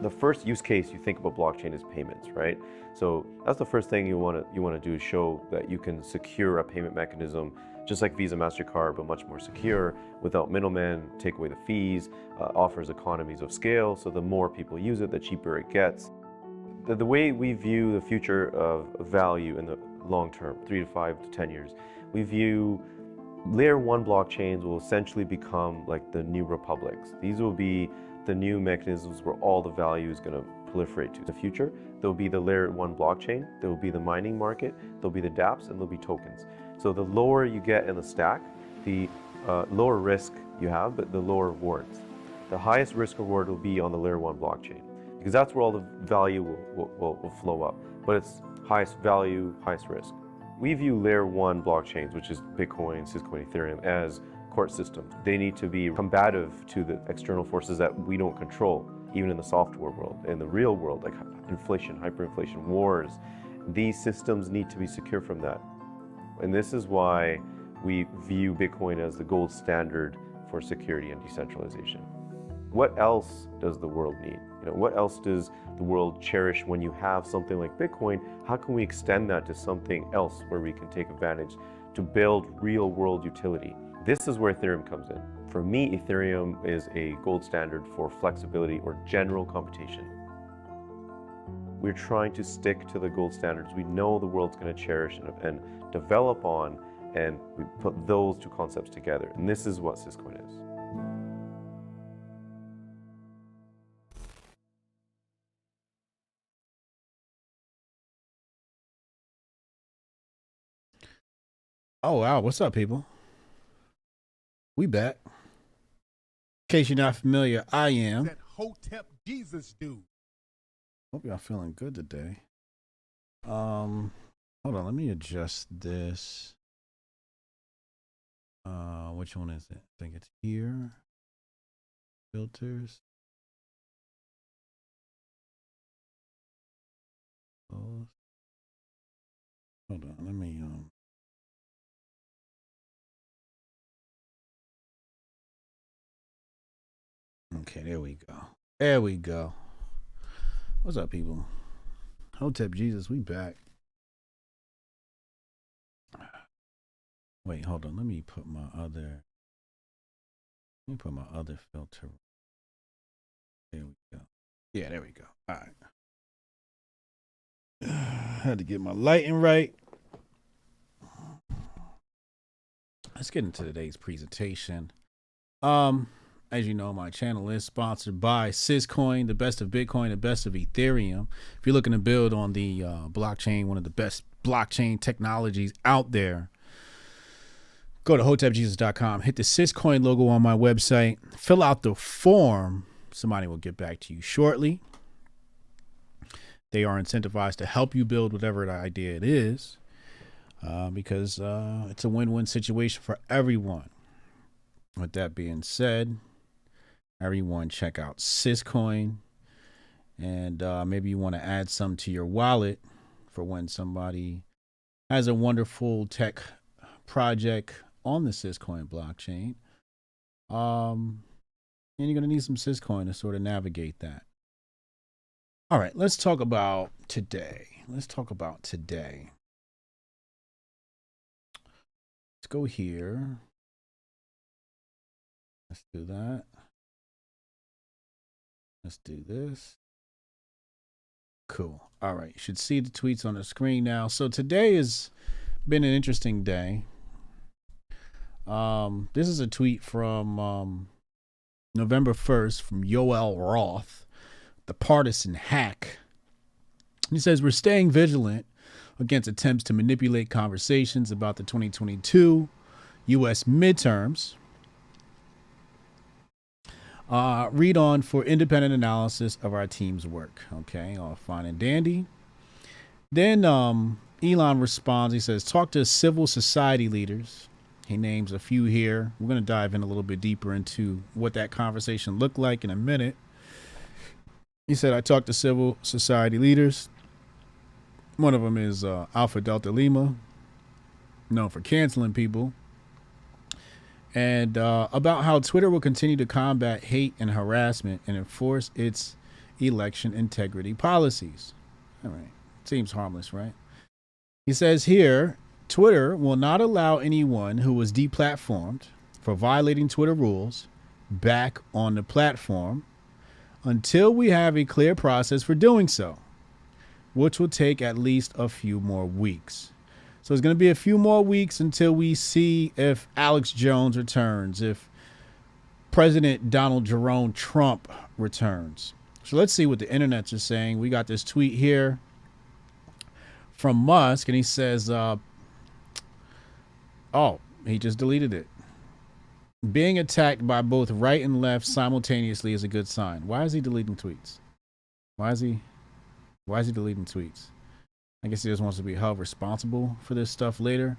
The first use case you think about blockchain is payments, right? So that's the first thing you want to do is show that you can secure a payment mechanism just like Visa, MasterCard, but much more secure without middlemen, take away the fees, offers economies of scale. So the more people use it, the cheaper it gets. The way we view the future of value in the long term, 3 to 5 to 10 years, we view layer 1 blockchains will essentially become like the new republics. These will be the new mechanisms where all the value is going to proliferate to. In the future, there'll be the layer 1 blockchain, there will be the mining market, there'll be the dApps, and there'll be tokens. So the lower you get in the stack, the lower risk you have, but the lower rewards. The highest risk reward will be on the layer 1 blockchain, because that's where all the value will flow up. But it's highest value, highest risk. We view layer 1 blockchains, which is Bitcoin, Syscoin, Ethereum, as court systems. They need to be combative to the external forces that we don't control, even in the software world. In the real world, like inflation, hyperinflation, wars, these systems need to be secure from that. And this is why we view Bitcoin as the gold standard for security and decentralization. What else does the world need? What else does the world cherish when you have something like Bitcoin? How can we extend that to something else where we can take advantage to build real world utility? This is where Ethereum comes in. For me, Ethereum is a gold standard for flexibility or general computation. We're trying to stick to the gold standards we know the world's going to cherish and develop on, and we put those two concepts together. And this is what Syscoin is. Oh, wow. What's up, people? We back. In case you're not familiar, I am. That Hotep Jesus dude. Hope y'all feeling good today. Hold on, let me adjust this. Which one is it? I think it's here. Filters. Hold on, let me Okay, there we go. There we go. What's up, people? Hotep Jesus, we back. Wait, hold on. Let me put my other filter. There we go. Yeah, there we go. All right. Had to get my lighting right. Let's get into today's presentation. As you know, my channel is sponsored by Syscoin, the best of Bitcoin, the best of Ethereum. If you're looking to build on the blockchain, one of the best blockchain technologies out there, go to hotepjesus.com, hit the Syscoin logo on my website, fill out the form. Somebody will get back to you shortly. They are incentivized to help you build whatever the idea it is, because it's a win-win situation for everyone. With that being said, everyone check out Syscoin, and maybe you want to add some to your wallet for when somebody has a wonderful tech project on the Syscoin blockchain. And you're going to need some Syscoin to sort of navigate that. All right, let's talk about today. Let's go here. Let's do that. Let's do this. Cool. All right. You should see the tweets on the screen now. So today has been an interesting day. This is a tweet from November 1st from Yoel Roth, the partisan hack. He says, we're staying vigilant against attempts to manipulate conversations about the 2022 U.S. midterms. Read on for independent analysis of our team's work. Okay, all fine and dandy. Then Elon responds. He says, talk to civil society leaders. He names a few here. We're going to dive in a little bit deeper into what that conversation looked like in a minute. He said, I talked to civil society leaders. One of them is Alpha Delta Lima, known for canceling people. and about how Twitter will continue to combat hate and harassment and enforce its election integrity policies. All right. Seems harmless, right? He says here, Twitter will not allow anyone who was deplatformed for violating Twitter rules back on the platform until we have a clear process for doing so, which will take at least a few more weeks. So it's going to be a few more weeks until we see if Alex Jones returns, if President Donald Jerome Trump returns. So let's see what the internets are saying. We got this tweet here from Musk, and he says, he just deleted it. Being attacked by both right and left simultaneously is a good sign. Why is he deleting tweets? Why is he deleting tweets? I guess he just wants to be held responsible for this stuff later.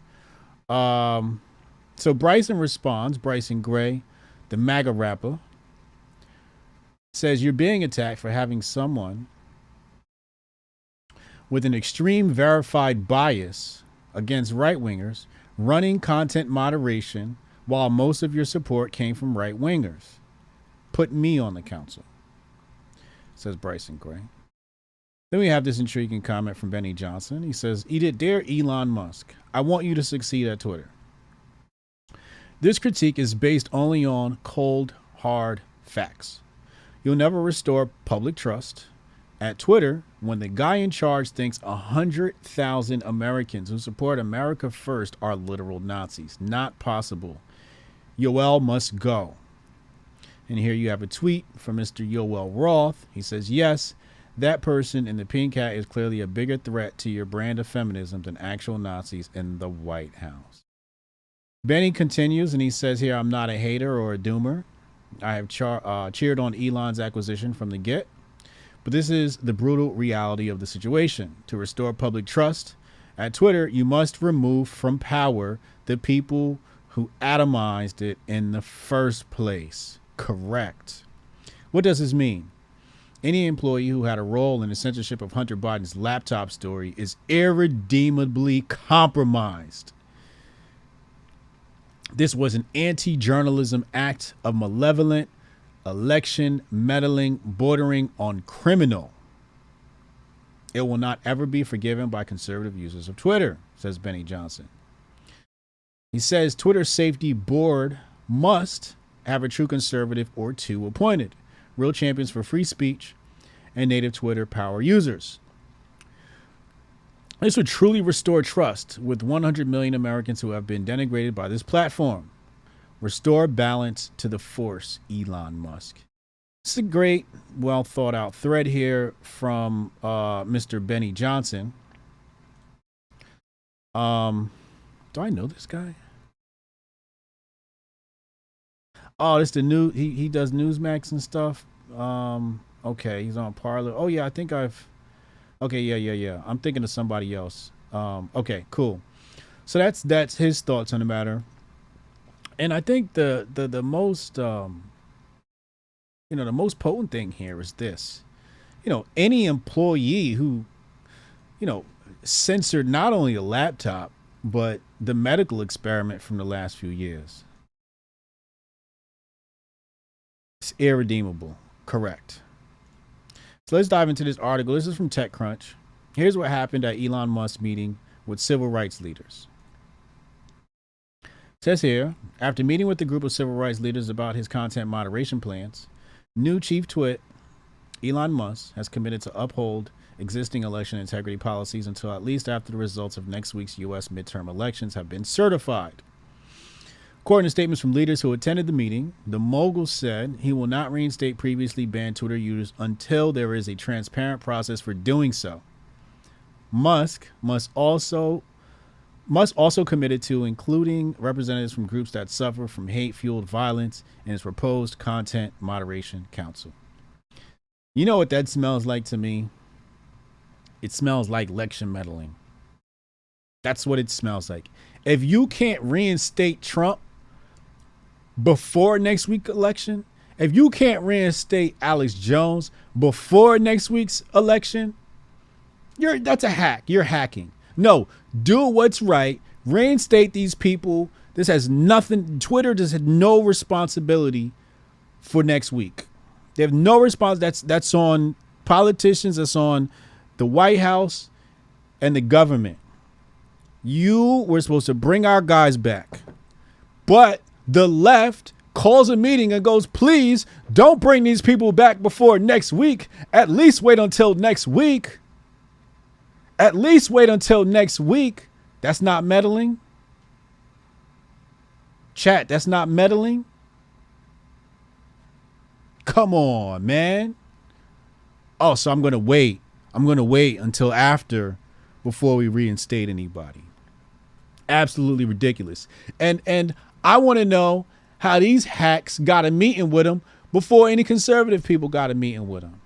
So Bryson responds, Bryson Gray, the MAGA rapper, says you're being attacked for having someone with an extreme verified bias against right-wingers running content moderation while most of your support came from right-wingers. Put me on the council, says Bryson Gray. Then we have this intriguing comment from Benny Johnson. He says, Dear Elon Musk, I want you to succeed at Twitter. This critique is based only on cold, hard facts. You'll never restore public trust at Twitter when the guy in charge thinks 100,000 Americans who support America first are literal Nazis. Not possible. Yoel must go. And here you have a tweet from Mr. Yoel Roth. He says, yes, that person in the pink hat is clearly a bigger threat to your brand of feminism than actual Nazis in the White House. Benny continues, and he says here, I'm not a hater or a doomer. I have cheered on Elon's acquisition from the get. But this is the brutal reality of the situation. To restore public trust at Twitter, you must remove from power the people who atomized it in the first place. Correct. What does this mean? Any employee who had a role in the censorship of Hunter Biden's laptop story is irredeemably compromised. This was an anti-journalism act of malevolent election meddling bordering on criminal. It will not ever be forgiven by conservative users of Twitter, says Benny Johnson. He says Twitter Safety Board must have a true conservative or two appointed, real champions for free speech and native Twitter power users. This would truly restore trust with 100 million Americans who have been denigrated by this platform. Restore balance to the force, Elon Musk. It's a great, well thought out thread here from Mr. Benny Johnson. Do I know this guy? Oh, this the new. He does Newsmax and stuff. Okay, he's on Parler. Oh yeah, I think I've. Okay, yeah. I'm thinking of somebody else. Okay, cool. So that's his thoughts on the matter. And I think the most the most potent thing here is this. Any employee who censored not only the laptop but the medical experiment from the last few years. It's irredeemable. Correct. So let's dive into this article. This is from TechCrunch. Here's what happened at Elon Musk's meeting with civil rights leaders. It says here, after meeting with a group of civil rights leaders about his content moderation plans, new chief twit, Elon Musk, has committed to uphold existing election integrity policies until at least after the results of next week's U.S. midterm elections have been certified. According to statements from leaders who attended the meeting, the mogul said he will not reinstate previously banned Twitter users until there is a transparent process for doing so. Musk must also committed to including representatives from groups that suffer from hate-fueled violence in his proposed Content Moderation Council. You know what that smells like to me? It smells like election meddling. That's what it smells like. If you can't reinstate Trump before next week's election, if you can't reinstate Alex Jones before next week's election, that's a hack. You're hacking. No, do what's right. Reinstate these people. This has nothing. Twitter just had no responsibility for next week. They have no response. That's on politicians. That's on the White House and the government. You were supposed to bring our guys back, but the left calls a meeting and goes, please don't bring these people back before next week. At least wait until next week. At least wait until next week. That's not meddling. Chat, that's not meddling. Come on, man. Oh, so I'm going to wait. I'm going to wait until after before we reinstate anybody. Absolutely ridiculous. And I want to know how these hacks got a meeting with them before any conservative people got a meeting with them.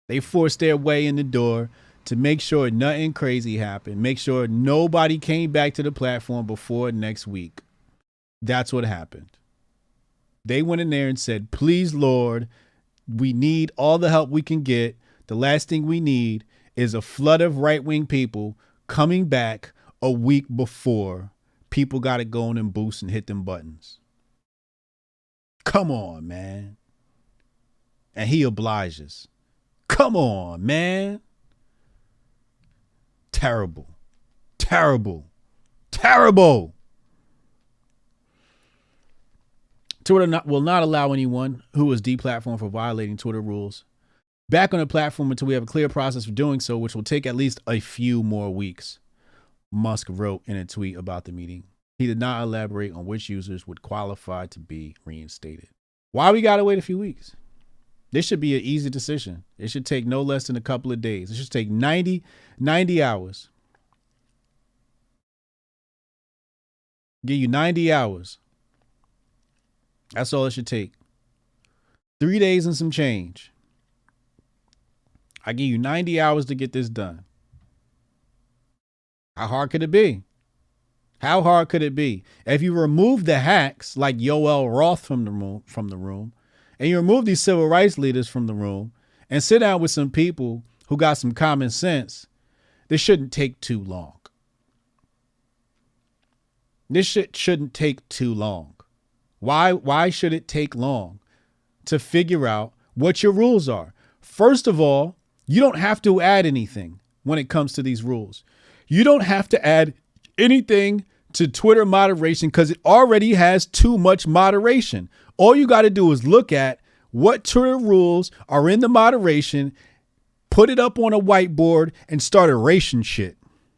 They forced their way in the door to make sure nothing crazy happened. Make sure nobody came back to the platform before next week. That's what happened. They went in there and said, please, Lord, we need all the help we can get. The last thing we need is a flood of right-wing people coming back a week before people got to go in and boost and hit them buttons. Come on, man. And he obliges. Come on, man. Terrible. Terrible. Terrible. Twitter will not allow anyone who is deplatformed for violating Twitter rules back on the platform until we have a clear process for doing so, which will take at least a few more weeks, Musk wrote in a tweet about the meeting. He did not elaborate on which users would qualify to be reinstated. Why we got to wait a few weeks? This should be an easy decision. It should take no less than a couple of days. It should take 90 hours. Give you 90 hours. That's all it should take. 3 days and some change. I give you 90 hours to get this done. How hard could it be? How hard could it be? If you remove the hacks like Yoel Roth from the room, and you remove these civil rights leaders from the room and sit down with some people who got some common sense, this shouldn't take too long. This shouldn't take too long. Why should it take long to figure out what your rules are? First of all, you don't have to add anything when it comes to these rules. You don't have to add anything to Twitter moderation because it already has too much moderation. All you got to do is look at what Twitter rules are in the moderation, put it up on a whiteboard, and start erasing shit.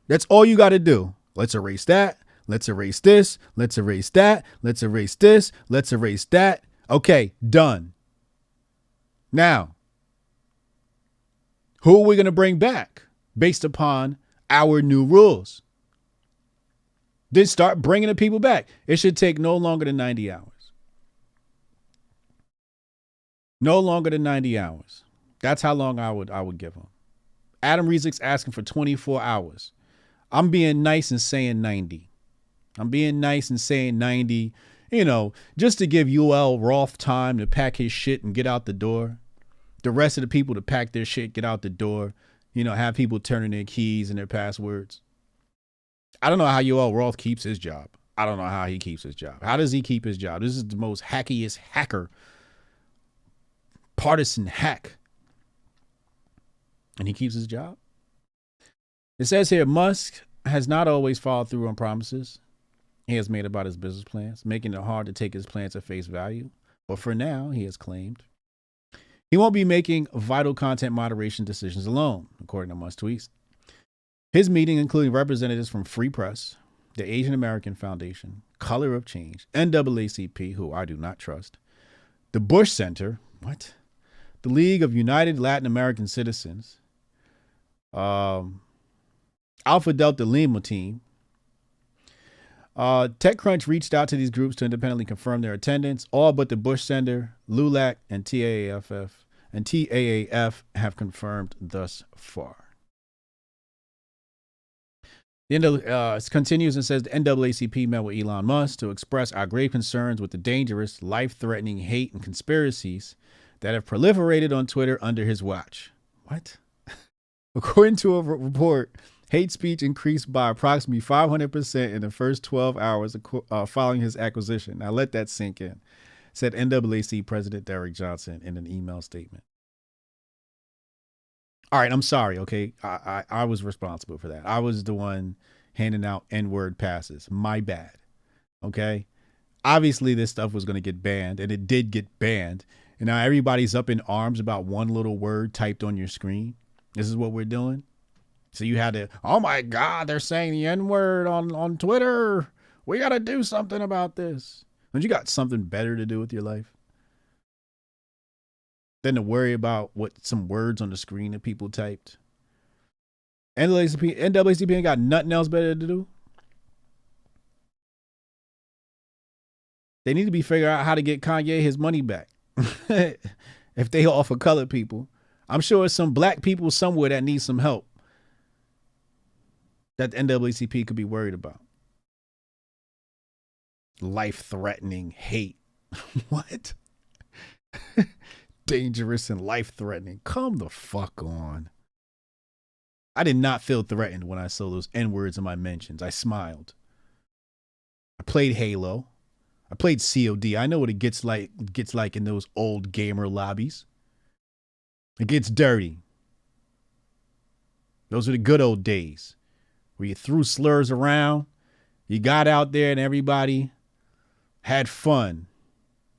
That's all you got to do. Let's erase that. Let's erase this. Let's erase that. Let's erase this. Let's erase that. Okay, done. Now, who are we going to bring back based upon our new rules? Then start bringing the people back. It should take no longer than 90 hours. No longer than 90 hours. That's how long I would give them. Adam Rezik's asking for 24 hours. I'm being nice and saying 90. I'm being nice and saying 90, just to give Yoel Roth time to pack his shit and get out the door. The rest of the people to pack their shit, get out the door, have people turning their keys and their passwords. I don't know how Yoel Roth keeps his job. I don't know how he keeps his job. How does he keep his job? This is the most hackiest hacker, partisan hack. And he keeps his job. It says here, Musk has not always followed through on promises he has made about his business plans, making it hard to take his plans at face value. But for now, he has claimed he won't be making vital content moderation decisions alone, according to Musk tweets. His meeting, including representatives from Free Press, the Asian American Foundation, Color of Change, NAACP, who I do not trust, the Bush Center, the League of United Latin American Citizens, Alpha Delta Lima team. TechCrunch reached out to these groups to independently confirm their attendance. All but the Bush Center, LULAC, and TAAF have confirmed thus far. It continues and says the NAACP met with Elon Musk to express our grave concerns with the dangerous, life-threatening hate and conspiracies that have proliferated on Twitter under his watch. What? According to a report Hate speech increased by approximately 500% in the first 12 hours following his acquisition. Now let that sink in, said NAACP President Derek Johnson in an email statement. All right, I'm sorry, okay? I was responsible for that. I was the one handing out N-word passes. My bad, okay? Obviously, this stuff was going to get banned, and it did get banned. And now everybody's up in arms about one little word typed on your screen. This is what we're doing. So you had to, oh my God, they're saying the N-word on Twitter. We got to do something about this. Don't you got something better to do with your life than to worry about what some words on the screen that people typed? NAACP ain't got nothing else better to do. They need to be figuring out how to get Kanye his money back. If they offer colored people, I'm sure there's some black people somewhere that need some help that the NAACP could be worried about. Life-threatening hate. What? Dangerous and life-threatening. Come the fuck on. I did not feel threatened when I saw those N-words in my mentions. I smiled. I played Halo. I played COD. I know what it gets like in those old gamer lobbies. It gets dirty. Those are the good old days where you threw slurs around, you got out there and everybody had fun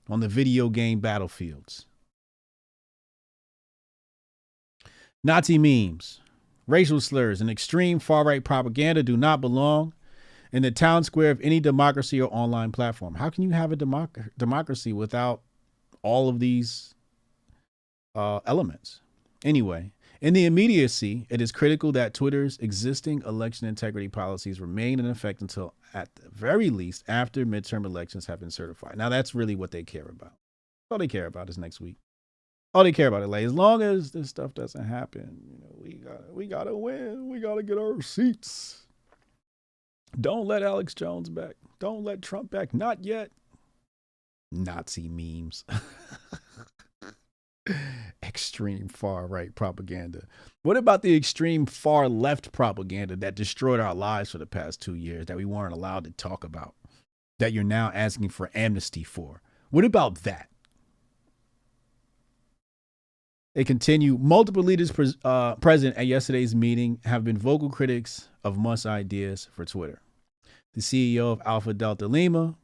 on the video game battlefields. Nazi memes, racial slurs, and extreme far-right propaganda do not belong in the town square of any democracy or online platform. How can you have a democracy without all of these elements? Anyway, in the immediacy, it is critical that Twitter's existing election integrity policies remain in effect until, at the very least, after midterm elections have been certified. Now, that's really what they care about. All they care about is next week. All they care about is, like, as long as this stuff doesn't happen, we gotta win. We gotta get our seats. Don't let Alex Jones back. Don't let Trump back. Not yet. Nazi memes. Extreme far right propaganda. What about the extreme far left propaganda that destroyed our lives for the past 2 years that we weren't allowed to talk about, that you're now asking for amnesty for? What about that? They continue. Multiple leaders present at yesterday's meeting have been vocal critics of Musk's ideas for Twitter. The CEO of Alpha Delta Lima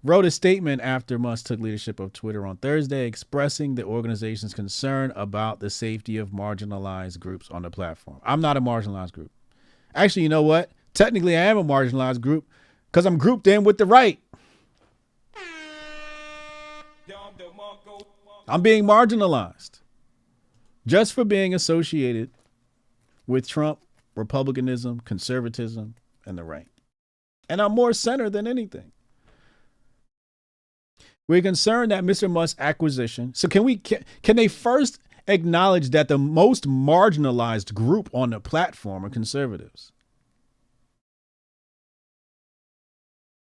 wrote a statement after Musk took leadership of Twitter on Thursday, expressing the organization's concern about the safety of marginalized groups on the platform. I'm not a marginalized group. Actually, you know what? Technically, I am a marginalized group because I'm grouped in with the right. I'm being marginalized just for being associated with Trump, Republicanism, conservatism, and the right. And I'm more center than anything. We're concerned that Mr. Musk's acquisition. So can they first acknowledge that the most marginalized group on the platform are conservatives?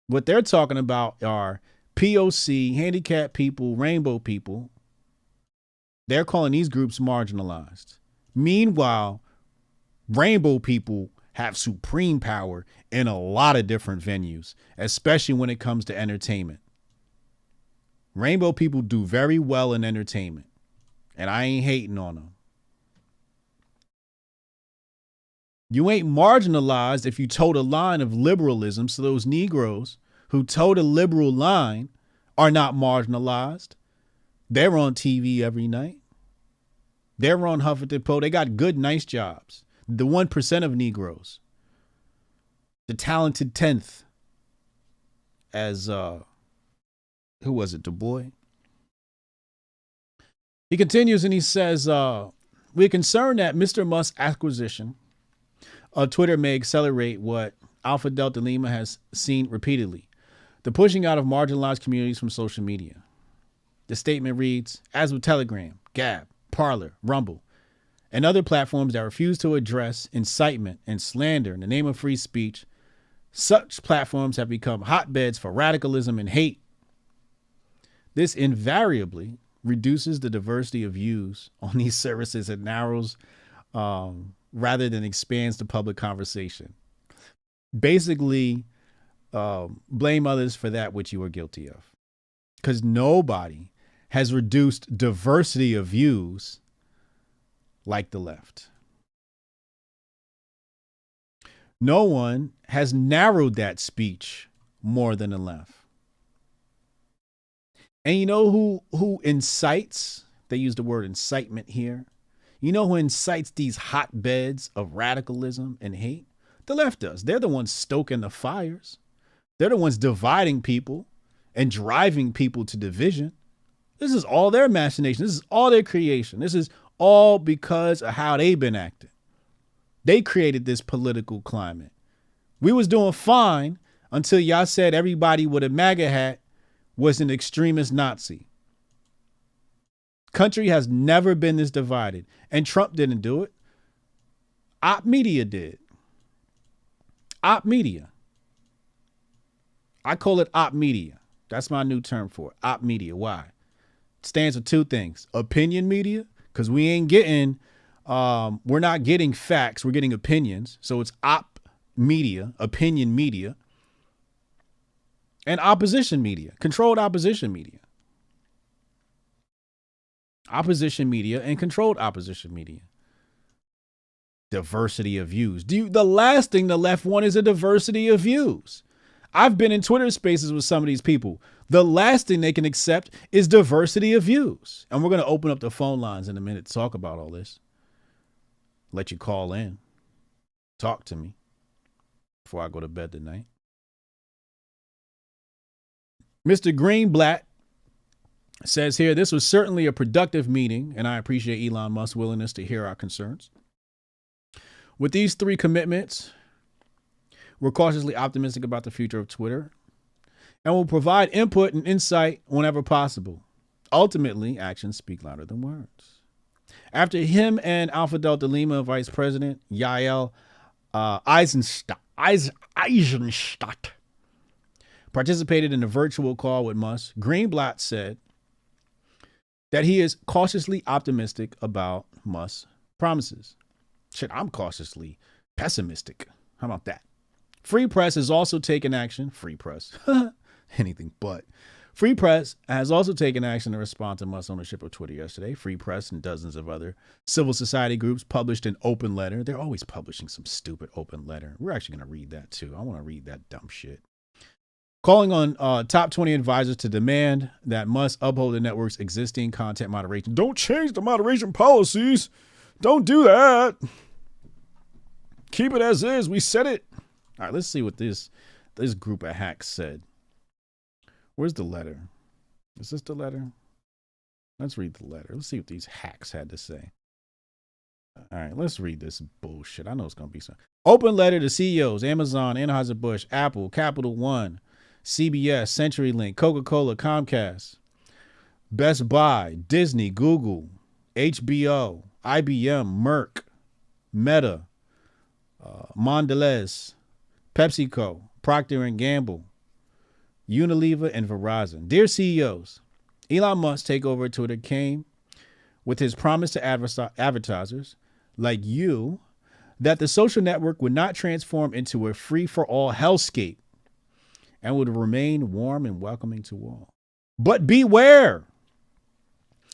What they're talking about are POC, handicapped people, rainbow people. They're calling these groups marginalized. Meanwhile, rainbow people have supreme power in a lot of different venues, especially when it comes to entertainment. Rainbow people do very well in entertainment, and I ain't hating on them. You ain't marginalized if you toe the line of liberalism, so those Negroes who toe the liberal line are not marginalized. They're on TV every night. They're on Huffington Post. They got good, nice jobs. The 1% of Negroes. The talented 10th. As, who was it, Du Bois? He continues and he says, we're concerned that Mr. Musk's acquisition of Twitter may accelerate what Alpha Delta Lima has seen repeatedly, the pushing out of marginalized communities from social media. The statement reads, as with Telegram, Gab, Parler, Rumble, and other platforms that refuse to address incitement and slander in the name of free speech, such platforms have become hotbeds for radicalism and hate. This invariably reduces the diversity of views on these services and narrows rather than expands the public conversation. Basically, blame others for that which you are guilty of. Because nobody has reduced diversity of views like the left. No one has narrowed that speech more than the left. And you know who incites? They use the word incitement here. You know who incites these hotbeds of radicalism and hate? The left does. They're the ones stoking the fires. They're the ones dividing people and driving people to division. This is all their machination. This is all their creation. This is all because of how they've been acting. They created this political climate. We was doing fine until y'all said everybody with a MAGA hat was an extremist Nazi. Country has never been this divided. And Trump didn't do it. Op media did. Op media. I call it op media. That's my new term for it. Op media. Why? It stands for two things. Opinion media, because we ain't getting, we're not getting facts. We're getting opinions. So it's op media, opinion media. And opposition media, controlled opposition media. Opposition media and controlled opposition media. Diversity of views. The last thing the left want is a diversity of views. I've been in Twitter spaces with some of these people. The last thing they can accept is diversity of views. And we're going to open up the phone lines in a minute to talk about all this. Let you call in. Talk to me before I go to bed tonight. Mr. Greenblatt says here, this was certainly a productive meeting, and I appreciate Elon Musk's willingness to hear our concerns. With these three commitments, we're cautiously optimistic about the future of Twitter and will provide input and insight whenever possible. Ultimately, actions speak louder than words. After him and Alpha Delta Lima Vice President Yael Eisenstadt participated in a virtual call with Musk, Greenblatt said that he is cautiously optimistic about Musk's promises. Shit, I'm cautiously pessimistic. How about that? Free Press has also taken action. Free Press. Anything but. Free Press has also taken action to respond to Musk's ownership of Twitter yesterday. Free Press and dozens of other civil society groups published an open letter. They're always publishing some stupid open letter. We're actually going to read that too. I want to read that dumb shit. Calling on top 20 advisors to demand that Musk uphold the network's existing content moderation. Don't change the moderation policies. Don't do that. Keep it as is. We said it. All right, let's see what this group of hacks said. Where's the letter? Is this the letter? Let's read the letter. Let's see what these hacks had to say. All right, let's read this bullshit. I know it's going to be some. Open letter to CEOs, Amazon, Anheuser-Busch, Apple, Capital One, CBS, CenturyLink, Coca-Cola, Comcast, Best Buy, Disney, Google, HBO, IBM, Merck, Meta, Mondelez, PepsiCo, Procter & Gamble, Unilever, and Verizon. Dear CEOs, Elon Musk's takeover of Twitter came with his promise to advertisers like you that the social network would not transform into a free-for-all hellscape and would remain warm and welcoming to all. But beware!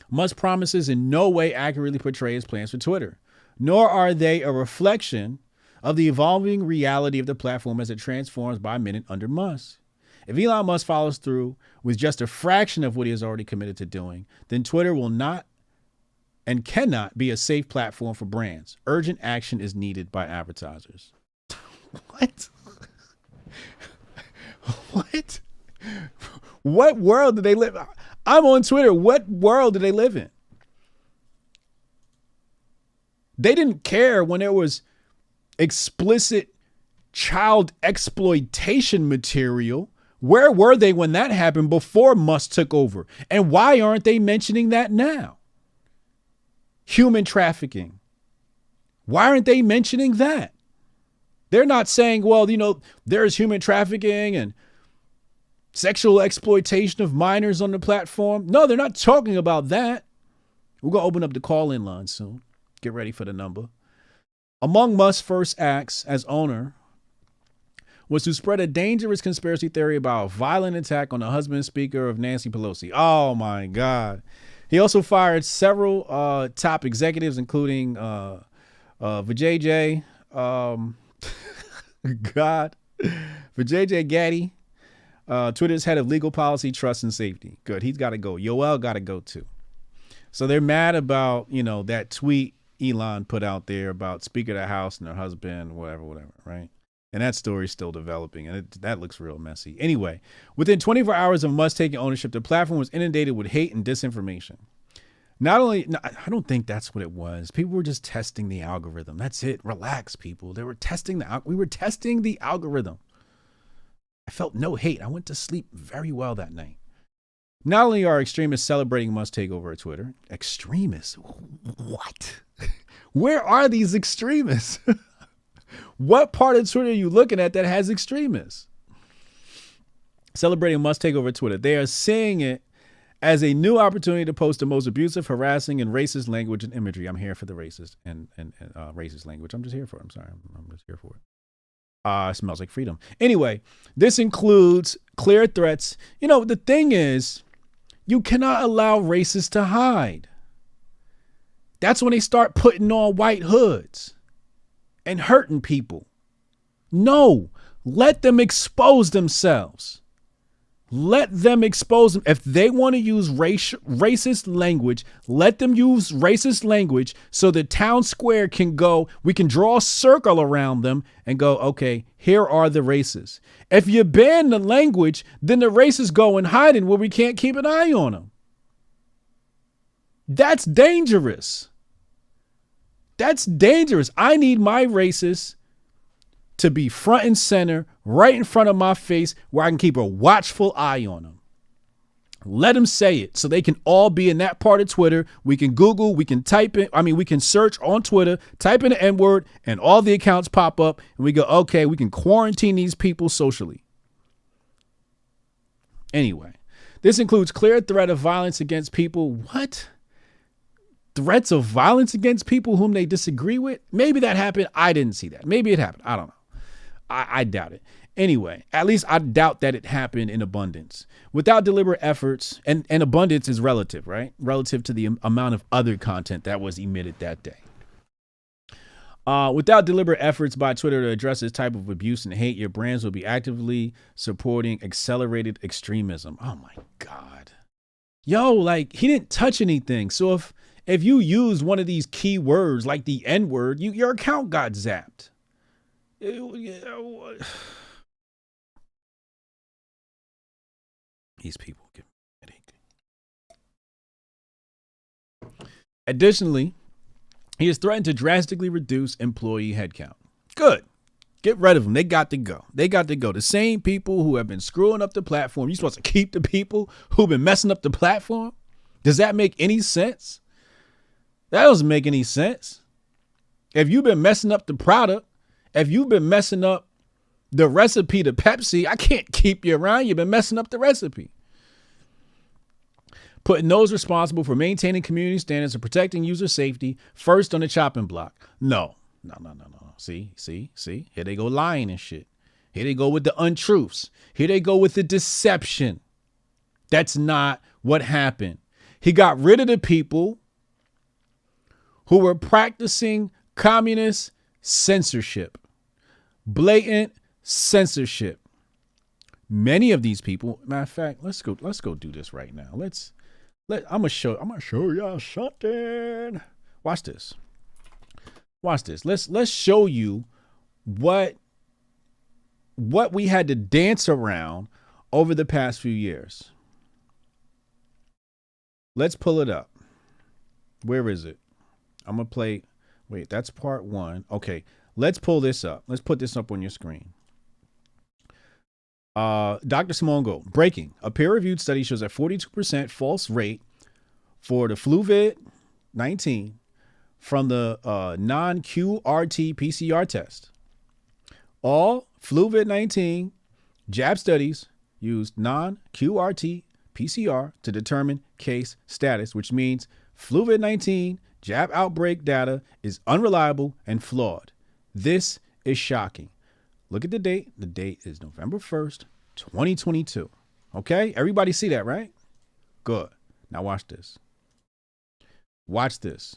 Musk's promises in no way accurately portray his plans for Twitter, nor are they a reflection of the evolving reality of the platform as it transforms by minute under Musk. If Elon Musk follows through with just a fraction of what he has already committed to doing, then Twitter will not and cannot be a safe platform for brands. Urgent action is needed by advertisers. What? What? What world do they live in? I'm on Twitter. What world do they live in? They didn't care when there was explicit child exploitation material. Where were they when that happened before Musk took over? And why aren't they mentioning that now? Human trafficking. Why aren't they mentioning that? They're not saying, well, there's human trafficking and sexual exploitation of minors on the platform. No, they're not talking about that. We're going to open up the call-in line soon. Get ready for the number. Among Musk's first acts as owner was to spread a dangerous conspiracy theory about a violent attack on the husband and speaker of Nancy Pelosi. Oh my God. He also fired several top executives, including Vijay, Vijay Gaddy, Twitter's head of legal policy, trust, and safety. Good. He's got to go. Yoel got to go too. So they're mad about, that tweet Elon put out there about Speaker of the House and her husband, whatever, right? And that story's still developing, and that looks real messy. Anyway, within 24 hours of Musk taking ownership, the platform was inundated with hate and disinformation. I don't think that's what it was. People were just testing the algorithm. That's it. Relax, people. We were testing the algorithm. I felt no hate. I went to sleep very well that night. Not only are extremists celebrating Musk's takeover of Twitter, extremists? What? Where are these extremists? What part of Twitter are you looking at that has extremists? Celebrating Musk's takeover of Twitter. They are seeing it as a new opportunity to post the most abusive, harassing, and racist language and imagery. I'm here for the racist and racist language. I'm just here for it. I'm sorry. I'm just here for it. It smells like freedom. Anyway, this includes clear threats. The thing is, you cannot allow racists to hide. That's when they start putting on white hoods and hurting people. No, let them expose themselves. Let them expose them. If they want to use racist language, let them use racist language so the town square can go, we can draw a circle around them and go, okay, here are the racists. If you ban the language, then the racists go and hide in where we can't keep an eye on them. That's dangerous. That's dangerous. I need my racists to be front and center, right in front of my face, where I can keep a watchful eye on them. Let them say it so they can all be in that part of Twitter. We can Google, we can we can search on Twitter, type in the N-word, and all the accounts pop up, and we go, okay, we can quarantine these people socially. Anyway, this includes clear threat of violence against people. What? Threats of violence against people whom they disagree with? Maybe that happened. I didn't see that. Maybe it happened. I don't know. I doubt it. Anyway, at least I doubt that it happened in abundance. Without deliberate efforts, and abundance is relative, right? Relative to the amount of other content that was emitted that day. Without deliberate efforts by Twitter to address this type of abuse and hate, your brands will be actively supporting accelerated extremism. Oh my God. Yo, he didn't touch anything. So if you use one of these key words like the N-word, your account got zapped. These people give me a headache. Additionally, he has threatened to drastically reduce employee headcount. Good. Get rid of them. They got to go. The same people who have been screwing up the platform. You're supposed to keep the people who've been messing up the platform? Does that make any sense? That doesn't make any sense. If you've been messing up the product, if you've been messing up the recipe to Pepsi, I can't keep you around. You've been messing up the recipe. Putting those responsible for maintaining community standards and protecting user safety first on the chopping block. No. See. Here they go lying and shit. Here they go with the untruths. Here they go with the deception. That's not what happened. He got rid of the people who were practicing communist censorship, blatant censorship. Many of these people, matter of fact, let's go do this right now. I'm gonna show y'all something. Watch this. Let's show you what we had to dance around over the past few years. Let's pull it up. Where is it? I'm gonna play. Wait, that's part one. Okay, let's pull this up. Let's put this up on your screen. Dr. Simone Gold, breaking. A peer-reviewed study shows a 42% false rate for the flu-19 from the non-QRT PCR test. All flu-19 jab studies used non-QRT PCR to determine case status, which means flu-19 Jab outbreak data is unreliable and flawed. This is shocking. Look at the date. The date is November 1st, 2022. Okay? Everybody see that, right? Good. Now watch this. Watch this.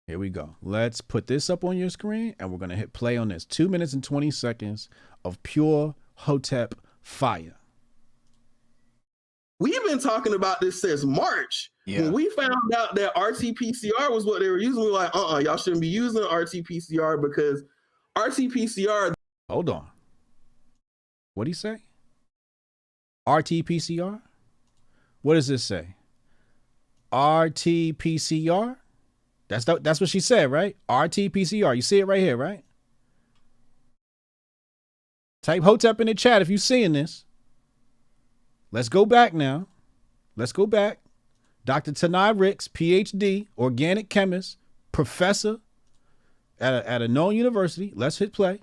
Here we go. Let's put this up on your screen and we're going to hit play on this. 2 minutes and 20 seconds of pure Hotep fire. We've been talking about this since March. Yeah. When we found out that RT-PCR was what they were using, we were like, y'all shouldn't be using RT-PCR because RT-PCR. Hold on. What'd he say? RT-PCR? What does this say? RT-PCR? That's what she said, right? RT-PCR. You see it right here, right? Type Hotep in the chat if you're seeing this. Let's go back now. Let's go back. Dr. Tanai Ricks, PhD, organic chemist, professor at a known university. Let's hit play.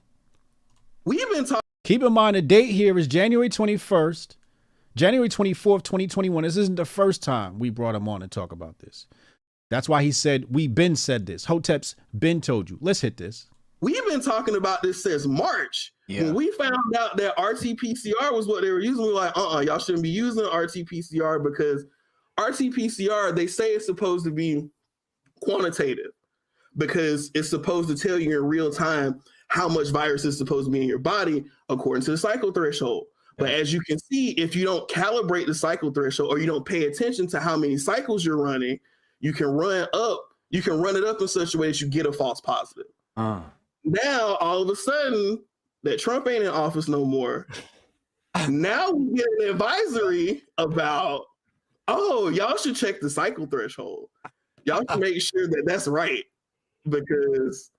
We've been talking. Keep in mind the date here is January 21st, January 24th, 2021. This isn't the first time we brought him on to talk about this. That's why he said, we been said this. Hotep's been told you. Let's hit this. We've been talking about this since March. Yeah. When we found out that RT-PCR was what they were using, we were like, y'all shouldn't be using RT-PCR because RT-PCR, they say it's supposed to be quantitative because it's supposed to tell you in real time how much virus is supposed to be in your body according to the cycle threshold. But as you can see, if you don't calibrate the cycle threshold or you don't pay attention to how many cycles you're running, you can run it up in such a way that you get a false positive. Now, all of a sudden, that Trump ain't in office no more. Now we get an advisory about, y'all should check the cycle threshold. Y'all should make sure that that's right. Because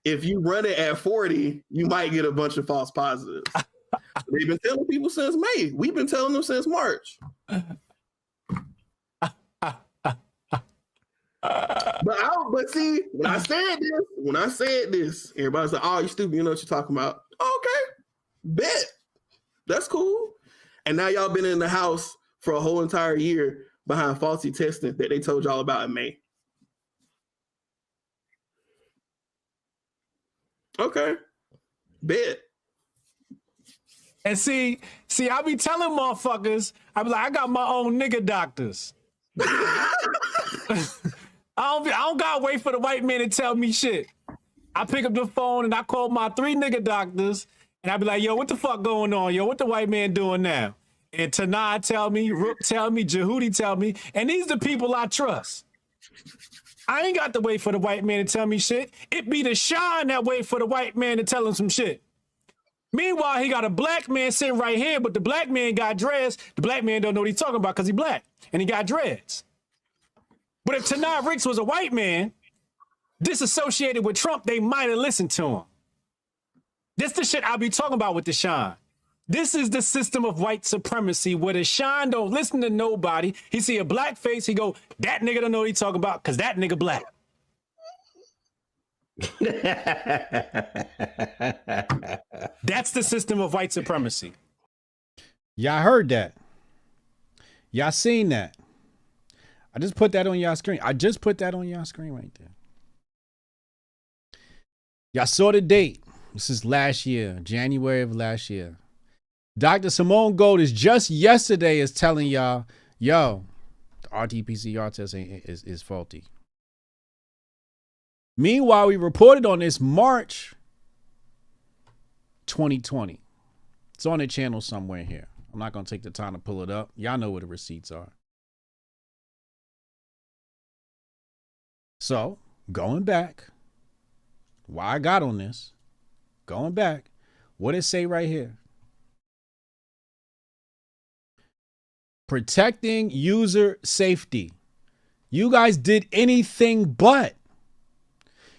if you run it at 40, you might get a bunch of false positives. They've been telling people since May. We've been telling them since March. But see, when I said this, everybody's like, you stupid, you know what you're talking about. Okay, bet. That's cool. And now y'all been in the house for a whole entire year behind faulty testing that they told y'all about in May. Okay, bet. And see, I be telling motherfuckers, I be like, I got my own nigga doctors. I don't gotta wait for the white man to tell me shit. I pick up the phone and I call my 3 nigga doctors and I be like, yo, what the fuck going on? Yo, what the white man doing now? And Tanai tell me, Rook tell me, Jehudi tell me, and these the people I trust. I ain't got to wait for the white man to tell me shit. It be the Sean that wait for the white man to tell him some shit. Meanwhile, he got a black man sitting right here, but the black man got dreads. The black man don't know what he's talking about because he black and he got dreads. But if Tanai Ricks was a white man, disassociated with Trump, they might have listened to him. This the shit I be talking about with the Sean. This is the system of white supremacy where the Sean don't listen to nobody. He see a black face, he go, that nigga don't know what he talking about because that nigga black. That's the system of white supremacy. Y'all heard that. Y'all seen that. I just put that on y'all screen. I just put that on y'all screen right there. Y'all saw the date. This is last year, January of last year. Dr. Simone Gold is just yesterday is telling y'all, yo, the RT-PCR test is faulty. Meanwhile, we reported on this March 2020. It's on the channel somewhere here. I'm not going to take the time to pull it up. Y'all know where the receipts are. So, going back, why I got on this, going back, what it say right here? Protecting user safety. You guys did anything but.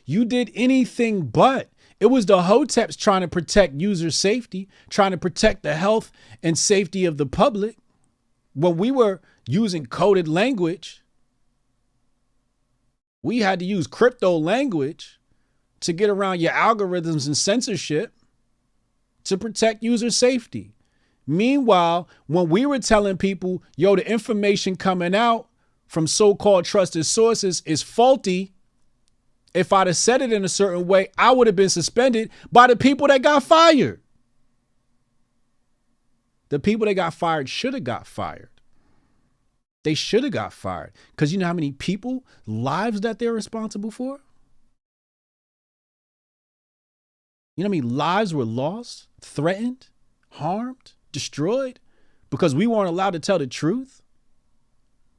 You did anything but. It was the Hoteps trying to protect user safety, trying to protect the health and safety of the public. When we were using coded language, we had to use crypto language to get around your algorithms and censorship to protect user safety. Meanwhile, when we were telling people, yo, the information coming out from so-called trusted sources is faulty, if I'd have said it in a certain way, I would have been suspended by the people that got fired. The people that got fired should have got fired. They should have got fired. Because you know how many people, lives that they're responsible for? You know how many lives were lost, threatened, harmed, destroyed because we weren't allowed to tell the truth?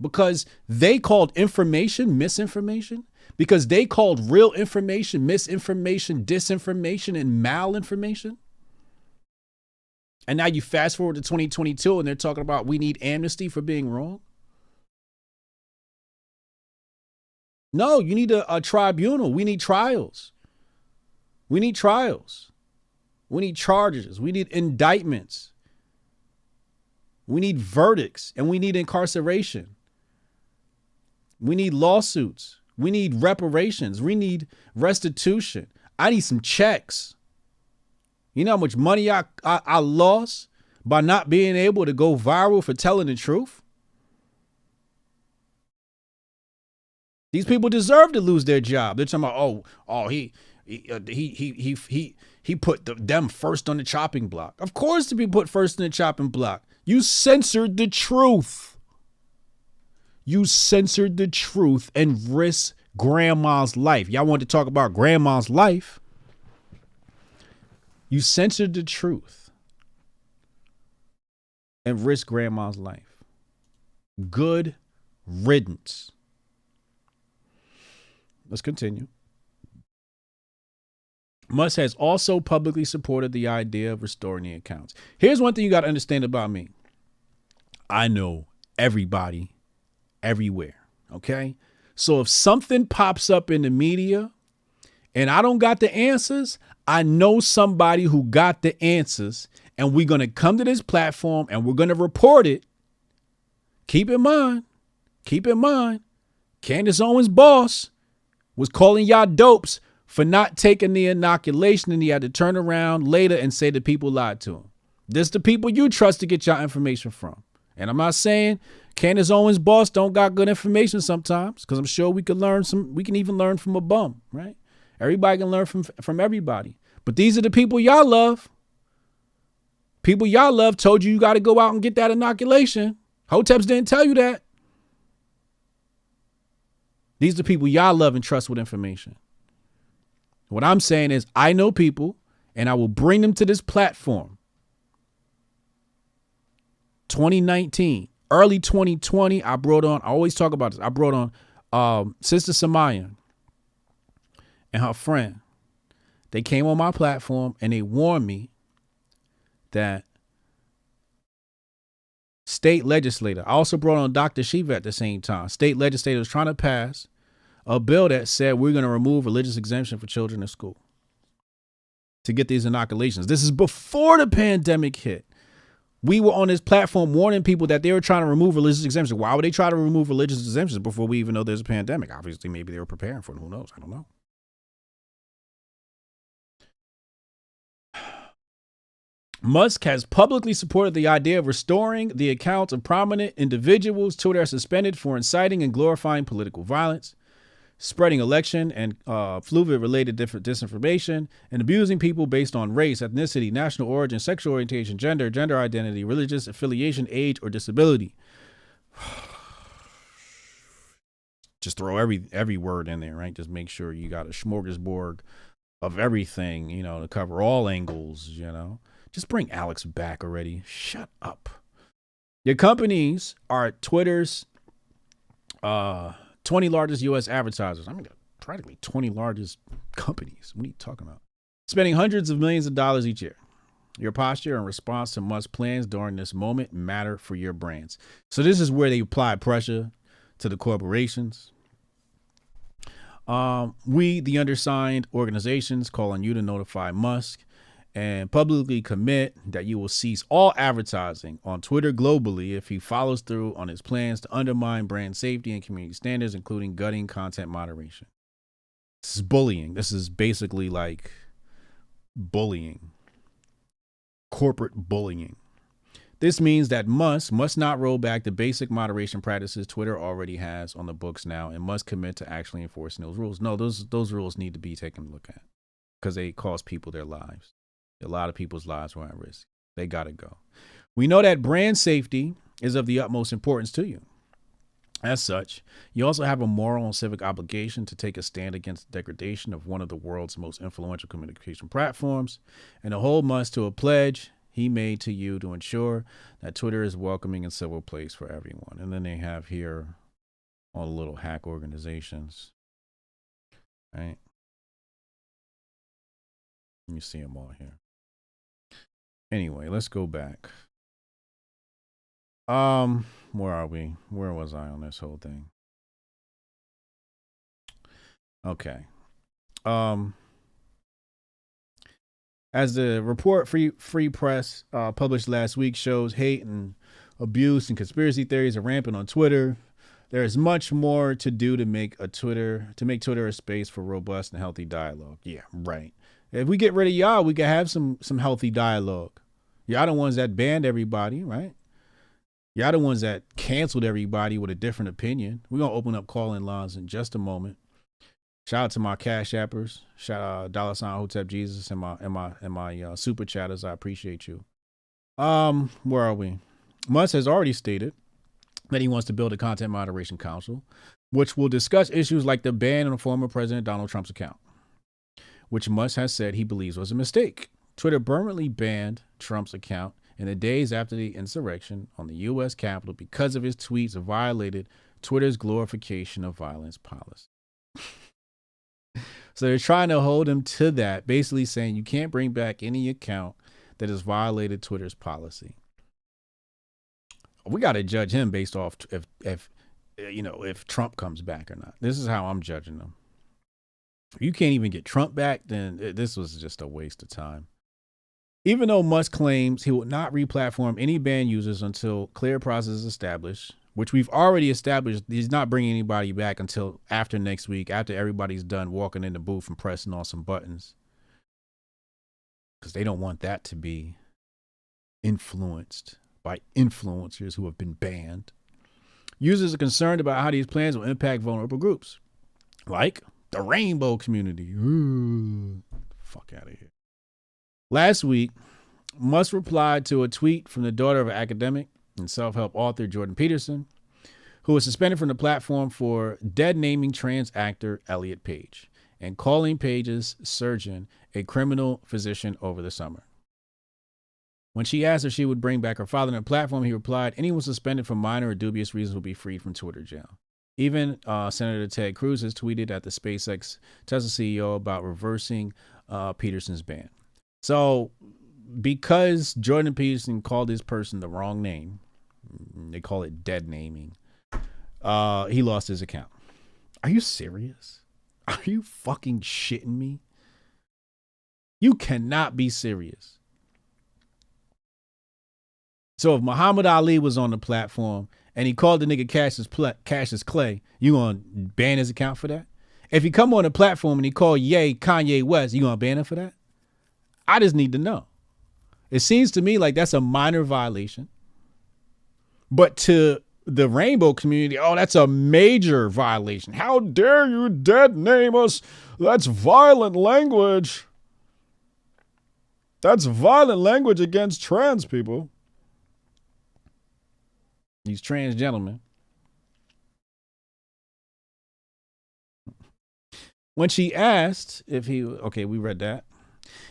Because they called information misinformation? Because they called real information misinformation, disinformation, and malinformation? And now you fast forward to 2022 and they're talking about we need amnesty for being wrong? No, you need a tribunal. We need trials. We need trials. We need charges. We need indictments. We need verdicts, and we need incarceration. We need lawsuits. We need reparations. We need restitution. I need some checks. You know how much money I lost by not being able to go viral for telling the truth? These people deserve to lose their job. They're talking about, he put them first on the chopping block. Of course to be put first on the chopping block. You censored the truth. You censored the truth and risked grandma's life. Y'all want to talk about grandma's life? You censored the truth and risked grandma's life. Good riddance. Let's continue. Musk has also publicly supported the idea of restoring the accounts. Here's one thing you got to understand about me. I know everybody everywhere. Okay. So if something pops up in the media and I don't got the answers, I know somebody who got the answers, and we're going to come to this platform and we're going to report it. Keep in mind, Candace Owens' boss was calling y'all dopes for not taking the inoculation, and he had to turn around later and say the people lied to him. This the people you trust to get your information from. And I'm not saying Candace Owens' boss don't got good information sometimes, because I'm sure we can even learn from a bum, right? Everybody can learn from everybody. But these are the people y'all love. People y'all love told you got to go out and get that inoculation. Hoteps didn't tell you that. These are the people y'all love and trust with information. What I'm saying is I know people, and I will bring them to this platform. 2019, early 2020, I always talk about this. I brought on Sister Samaya and her friend. They came on my platform and they warned me that state legislator. I also brought on Dr. Shiva at the same time. State legislator was trying to pass a bill that said we're going to remove religious exemption for children in school to get these inoculations. This is before the pandemic hit. We were on this platform warning people that they were trying to remove religious exemptions. Why would they try to remove religious exemptions before we even know there's a pandemic? Obviously, maybe they were preparing for it. Who knows? I don't know. Musk has publicly supported the idea of restoring the accounts of prominent individuals till they're suspended for inciting and glorifying political violence, spreading election and fluid-related disinformation, and abusing people based on race, ethnicity, national origin, sexual orientation, gender identity, religious affiliation, age, or disability. Just throw every word in there, right? Just make sure you got a smorgasbord of everything, to cover all angles, Just bring Alex back already. Shut up. Your companies are Twitter's 20 largest U.S. advertisers. I mean, practically 20 largest companies. What are you talking about? Spending hundreds of millions of dollars each year. Your posture and response to Musk's plans during this moment matter for your brands. So this is where they apply pressure to the corporations. We, the undersigned organizations, call on you to notify Musk and publicly commit that you will cease all advertising on Twitter globally if he follows through on his plans to undermine brand safety and community standards, including gutting content moderation. This is bullying. This is basically like bullying, corporate bullying. This means that Musk must not roll back the basic moderation practices Twitter already has on the books now and must commit to actually enforcing those rules. No, those rules need to be taken a look at because they cost people their lives. A lot of people's lives were at risk. They got to go. We know that brand safety is of the utmost importance to you. As such, you also have a moral and civic obligation to take a stand against the degradation of one of the world's most influential communication platforms and to hold Musk to a pledge he made to you to ensure that Twitter is a welcoming and civil place for everyone. And then they have here all the little hack organizations, right? You see them all here. Anyway, let's go back. Where are we? Where was I on this whole thing? Okay. As the report Free Press published last week shows, hate and abuse and conspiracy theories are rampant on Twitter. There is much more to do to make Twitter a space for robust and healthy dialogue. Yeah, right. If we get rid of y'all, we can have some healthy dialogue. Y'all the ones that banned everybody, right? Y'all the ones that canceled everybody with a different opinion. We're gonna open up call-in lines in just a moment. Shout out to my Cash Appers. Shout out $ Hotep Jesus and my super chatters. I appreciate you. Where are we? Musk has already stated that he wants to build a content moderation council, which will discuss issues like the ban on former President Donald Trump's account, which Musk has said he believes was a mistake. Twitter permanently banned Trump's account in the days after the insurrection on the U.S. Capitol because of his tweets violated Twitter's glorification of violence policy. So they're trying to hold him to that, basically saying you can't bring back any account that has violated Twitter's policy. We got to judge him based off if Trump comes back or not. This is how I'm judging him. If you can't even get Trump back, then this was just a waste of time. Even though Musk claims he will not replatform any banned users until clear process is established, which we've already established, he's not bringing anybody back until after next week, after everybody's done walking in the booth and pressing on some buttons. Because they don't want that to be influenced by influencers who have been banned. Users are concerned about how these plans will impact vulnerable groups, like the rainbow community. Ooh, fuck out of here. Last week, Musk replied to a tweet from the daughter of an academic and self-help author Jordan Peterson, who was suspended from the platform for dead-naming trans actor Elliot Page and calling Page's surgeon a criminal physician over the summer. When she asked if she would bring back her father on the platform, he replied, anyone suspended for minor or dubious reasons will be freed from Twitter jail. Even Senator Ted Cruz has tweeted at the SpaceX Tesla CEO about reversing Peterson's ban. So because Jordan Peterson called this person the wrong name, they call it dead naming, he lost his account. Are you serious? Are you fucking shitting me? You cannot be serious. So if Muhammad Ali was on the platform and he called the nigga Cassius Clay, you gonna ban his account for that? If he come on the platform and he called Kanye West, you gonna ban him for that? I just need to know. It seems to me like that's a minor violation. But to the rainbow community, oh, that's a major violation. How dare you dead name us? That's violent language. That's violent language against trans people. These trans gentlemen. When she asked if he, okay, we read that.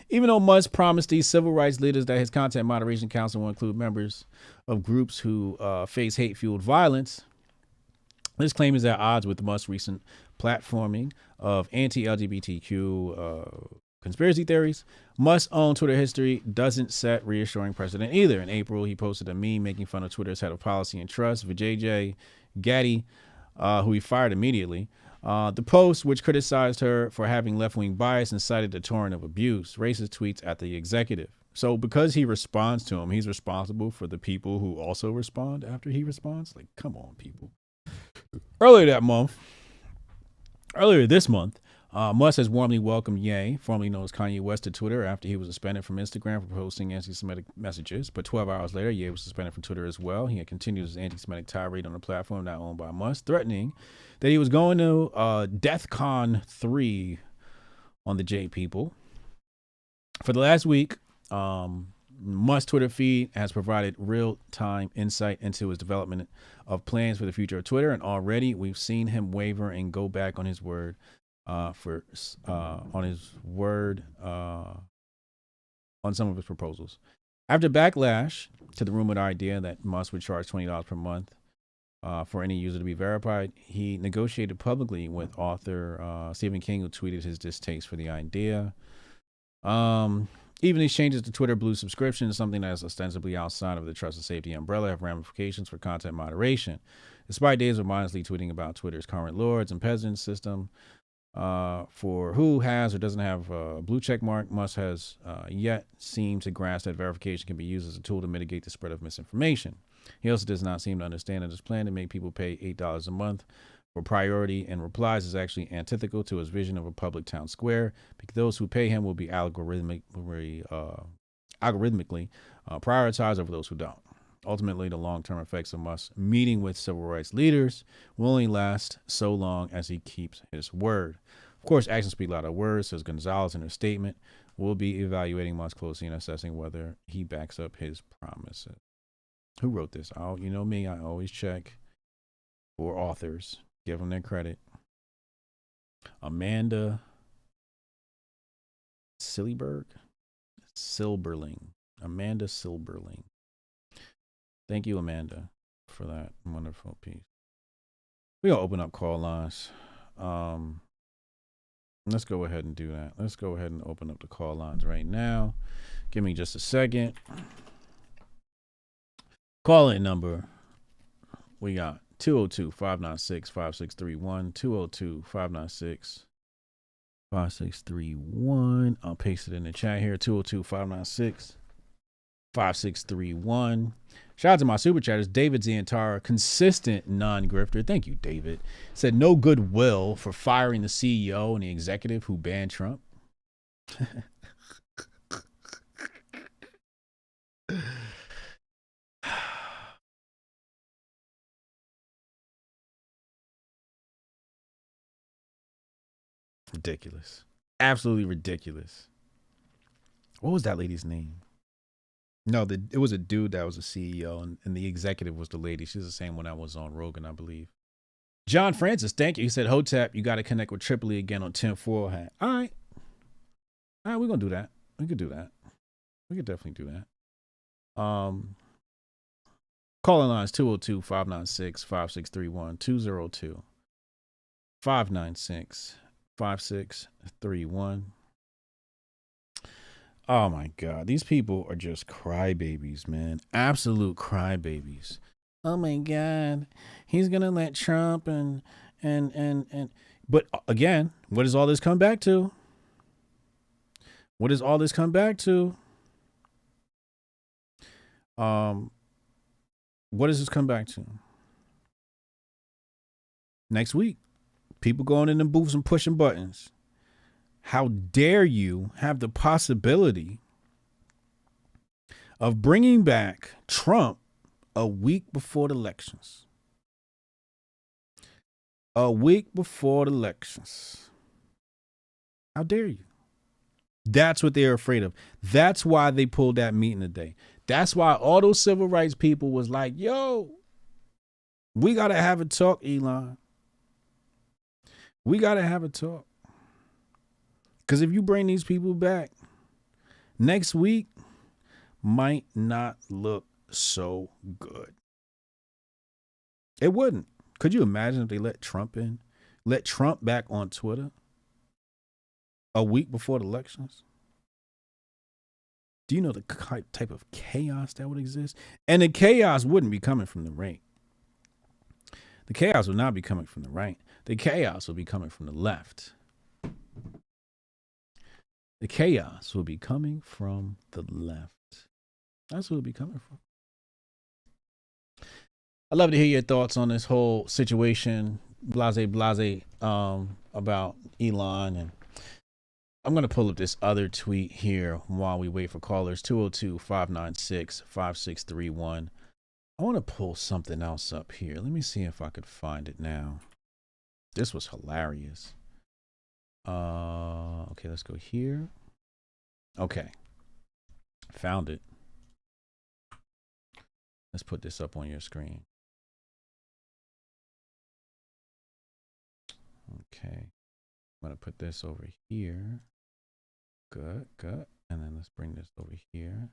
Even though Musk promised these civil rights leaders that his content moderation council will include members of groups who face hate-fueled violence, this claim is at odds with Musk's recent platforming of anti-LGBTQ conspiracy theories. Musk's own Twitter history doesn't set reassuring precedent either. In April, he posted a meme making fun of Twitter's head of policy and trust, Vijay Gaddy, who he fired immediately. The post, which criticized her for having left-wing bias and cited a torrent of abuse, racist tweets at the executive. So because he responds to him, he's responsible for the people who also respond after he responds? Like, come on, people. Earlier this month, Musk has warmly welcomed Ye, formerly known as Kanye West, to Twitter after he was suspended from Instagram for posting anti-Semitic messages. But 12 hours later, Ye was suspended from Twitter as well. He had continued his anti-Semitic tirade on the platform now owned by Musk, threatening that he was going to DEFCON 3 on the J people. For the last week, Musk's Twitter feed has provided real-time insight into his development of plans for the future of Twitter, and already we've seen him waver and go back on his word. On some of his proposals. After backlash to the rumored idea that Musk would charge $20 per month for any user to be verified, he negotiated publicly with author Stephen King, who tweeted his distaste for the idea. Even these changes to Twitter Blue subscription is something that is ostensibly outside of the trust and safety umbrella have ramifications for content moderation. Despite days of mindlessly tweeting about Twitter's current lords and peasants system, for who has or doesn't have a blue check mark, Musk has yet seemed to grasp that verification can be used as a tool to mitigate the spread of misinformation. He also does not seem to understand that his plan to make people pay $8 a month for priority and replies is actually antithetical to his vision of a public town square, because those who pay him will be algorithmically prioritized over those who don't. Ultimately, the long-term effects of Musk meeting with civil rights leaders will only last so long as he keeps his word. Of course, actions speak louder than words, says Gonzalez in her statement. We'll be evaluating Musk closely and assessing whether he backs up his promises. Who wrote this? Oh, you know me, I always check for authors. Give them their credit. Amanda Silberling. Amanda Silberling. Thank you, Amanda, for that wonderful piece. We're going to open up call lines. Let's go ahead and do that. Let's go ahead and open up the call lines right now. Give me just a second. Call-in number. We got 202-596-5631. 202-596-5631. I'll paste it in the chat here. 202-596-5631. Shout out to my super chatters. David Ziantara, consistent non-grifter. Thank you, David. Said no goodwill for firing the CEO and the executive who banned Trump. Ridiculous. Absolutely ridiculous. What was that lady's name? No, it was a dude that was a CEO, and the executive was the lady. She's the same one that was on Rogan, I believe. John Francis, thank you. He said, Hotep, you got to connect with Tripoli again on 10-4 hat. All right, we're going to do that. We could do that. We could definitely do that. Calling lines 202-596-5631, 202-596-5631. Oh my God, these people are just crybabies, man. Absolute crybabies. Oh my God, he's gonna let Trump and but again, what does all this come back to? What does all this come back to? What does this come back to? Next week, people going in the booths and pushing buttons. How dare you have the possibility of bringing back Trump a week before the elections? A week before the elections. How dare you? That's what they're afraid of. That's why they pulled that meeting today. That's why all those civil rights people was like, yo, we got to have a talk, Elon. We got to have a talk. Because if you bring these people back, next week might not look so good. It wouldn't. Could you imagine if they let Trump in? Let Trump back on Twitter a week before the elections? Do you know the type of chaos that would exist? And the chaos wouldn't be coming from the right. The chaos would not be coming from the right. The chaos will be coming from the left. The chaos will be coming from the left. That's what it'll be coming from. I'd love to hear your thoughts on this whole situation. blase about Elon. And I'm going to pull up this other tweet here while we wait for callers. 202-596-5631. I want to pull something else up here. Let me see if I could find it now. This was hilarious. Okay, let's go here. Okay. Found it. Let's put this up on your screen. Okay. I'm going to put this over here. Good. And then let's bring this over here.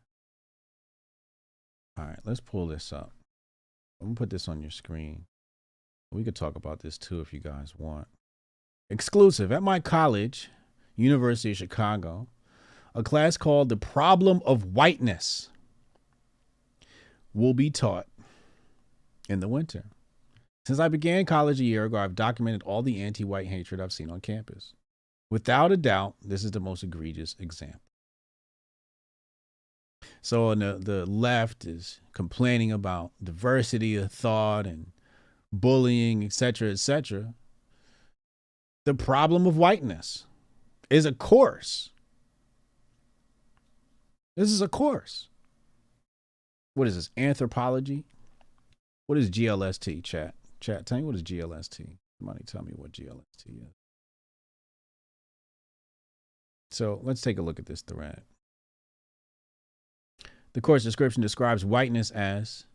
All right, let's pull this up. I'm going to put this on your screen. We could talk about this too if you guys want. Exclusive. At my college, University of Chicago, a class called The Problem of Whiteness will be taught in the winter. Since I began college a year ago, I've documented all the anti-white hatred I've seen on campus. Without a doubt, this is the most egregious example. So on the left is complaining about diversity of thought and bullying, etc., etc. The Problem of Whiteness is a course. This is a course. What is this? Anthropology? What is GLST, chat? Chat, tell me what is GLST. Somebody tell me what GLST is. So let's take a look at this thread. The course description describes whiteness as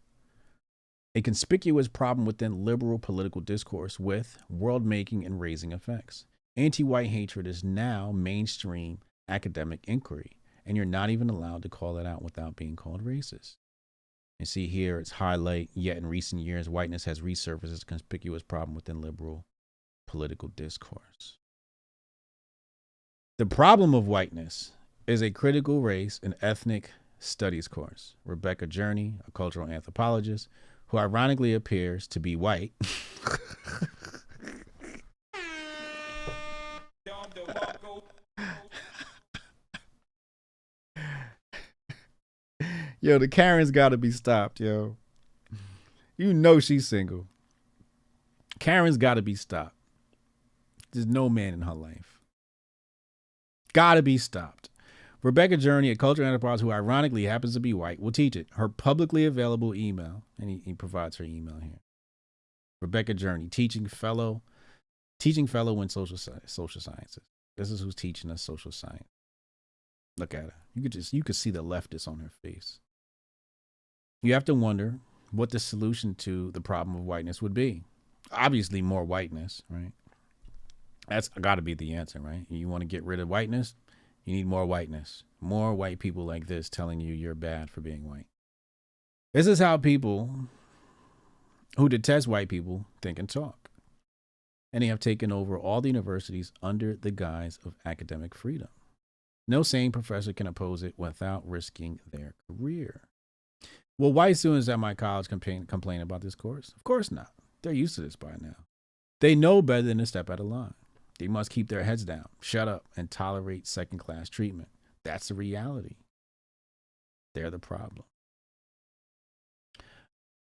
a conspicuous problem within liberal political discourse with world-making and raising effects. Anti-white hatred is now mainstream academic inquiry, and you're not even allowed to call it out without being called racist. You see here, it's highlight, yet in recent years, whiteness has resurfaced as a conspicuous problem within liberal political discourse. The Problem of Whiteness is a critical race and ethnic studies course. Rebecca Journey, a cultural anthropologist, who ironically appears to be white. Yo, the Karen's got to be stopped, yo. You know she's single. Karen's got to be stopped. There's no man in her life. Got to be stopped. Rebecca Journey, a cultural anthropologist who ironically happens to be white, will teach it. Her publicly available email, and he provides her email here. Rebecca Journey, teaching fellow in social sciences. This is who's teaching us social science. Look at her. You could see the leftist on her face. You have to wonder what the solution to the problem of whiteness would be. Obviously, more whiteness, right? That's got to be the answer, right? You want to get rid of whiteness? You need more whiteness. More white people like this telling you you're bad for being white. This is how people who detest white people think and talk. And they have taken over all the universities under the guise of academic freedom. No sane professor can oppose it without risking their career. Will white students at my college complain about this course? Of course not. They're used to this by now. They know better than to step out of line. They must keep their heads down, shut up, and tolerate second-class treatment. That's the reality. They're the problem.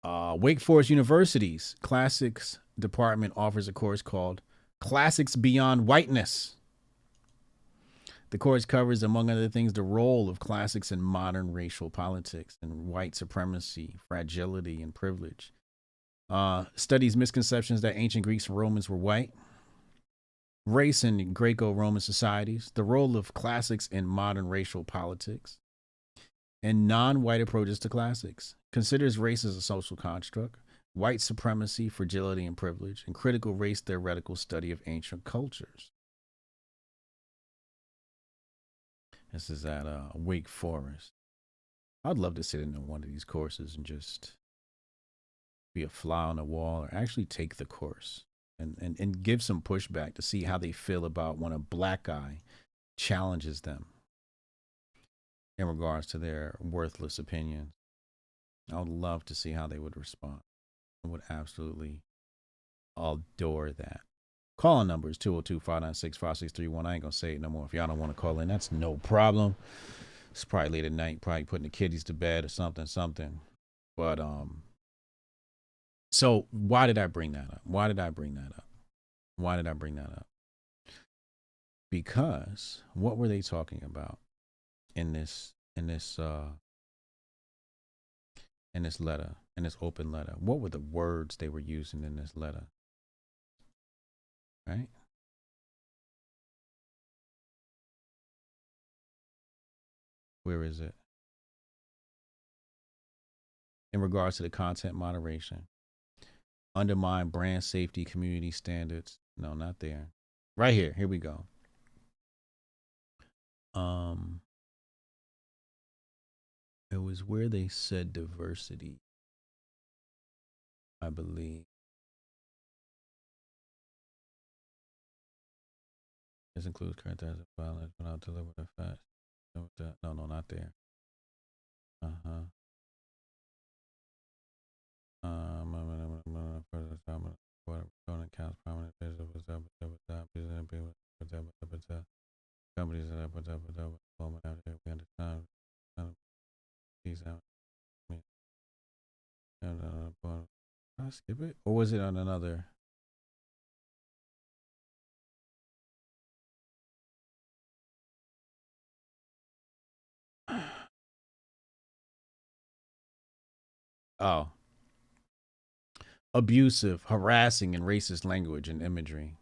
Wake Forest University's Classics Department offers a course called Classics Beyond Whiteness. The course covers, among other things, the role of classics in modern racial politics and white supremacy, fragility, and privilege. Studies misconceptions that ancient Greeks and Romans were white. Race in Greco-Roman societies, the role of classics in modern racial politics, and non-white approaches to classics. Considers race as a social construct, white supremacy, fragility, and privilege, and critical race theoretical study of ancient cultures. This is at Wake Forest. I'd love to sit in one of these courses and just be a fly on the wall, or actually take the course. And give some pushback to see how they feel about when a black guy challenges them in regards to their worthless opinions. I would love to see how they would respond. I would absolutely adore that. Calling number is 202-596-5631. I ain't going to say it no more. If y'all don't want to call in, that's no problem. It's probably late at night, probably putting the kiddies to bed or something. But, so why did I bring that up? Why did I bring that up? Because what were they talking about in this letter, in this open letter? What were the words they were using in this letter? Right? Where is it? In regards to the content moderation, undermine brand safety, community standards. No, not there. Right here. Here we go. It was where they said diversity, I believe. This includes characters of violence, but I'll deliver the facts. No, not there. Companies that put up we understand these out. Did I skip it? Or was it on another? Oh. Abusive, harassing, and racist language and imagery.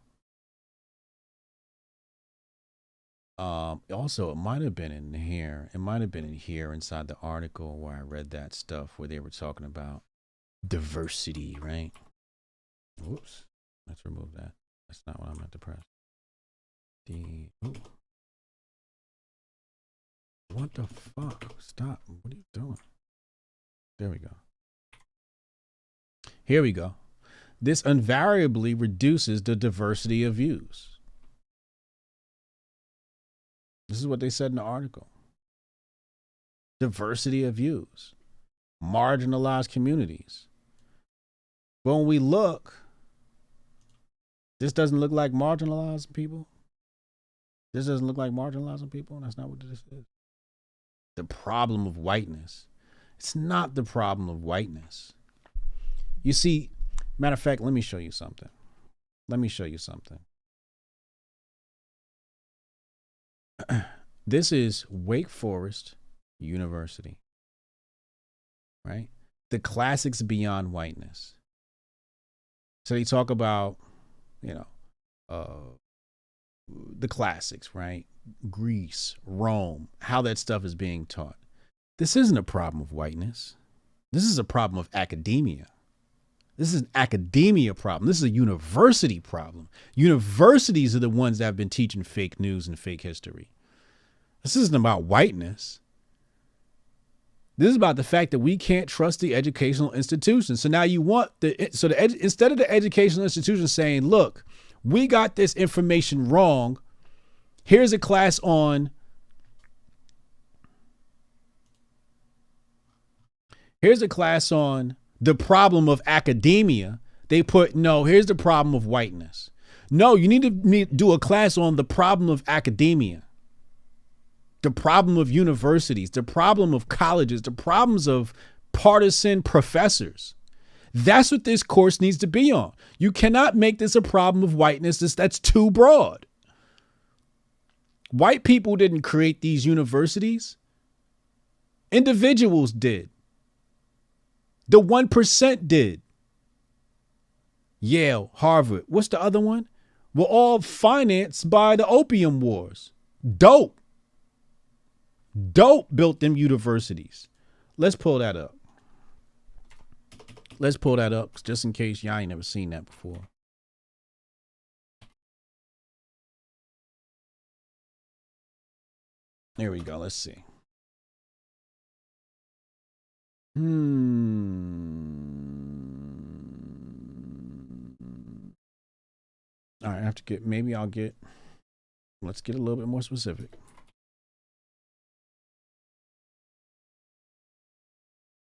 Also, it might have been in here. It might have been in here inside the article where I read that stuff where they were talking about diversity, right? Whoops. Let's remove that. That's not what I meant to press. What the fuck? Stop. What are you doing? There we go. Here we go. This invariably reduces the diversity of views. This is what they said in the article. Diversity of views. Marginalized communities. But when we look, this doesn't look like marginalized people. This doesn't look like marginalizing people. That's not what this is. The problem of whiteness. It's not the problem of whiteness. You see, matter of fact, let me show you something. This is Wake Forest University, right? The classics beyond whiteness. So they talk about, the classics, right? Greece, Rome, how that stuff is being taught. This isn't a problem of whiteness. This is a problem of academia. This is an academia problem. This is a university problem. Universities are the ones that have been teaching fake news and fake history. This isn't about whiteness. This is about the fact that we can't trust the educational institutions. So now you want instead of the educational institution saying, look, we got this information wrong. Here's a class on the problem of academia. They put, no, here's the problem of whiteness. No, you need to do a class on the problem of academia, the problem of universities, the problem of colleges, the problems of partisan professors. That's what this course needs to be on. You cannot make this a problem of whiteness. That's too broad. White people didn't create these universities. Individuals did. The 1% did. Yale, Harvard, what's the other one? Were all financed by the Opium Wars. Dope built them universities. Let's pull that up. Just in case y'all ain't never seen that before. There we go. Let's see. All right, I have to let's get a little bit more specific.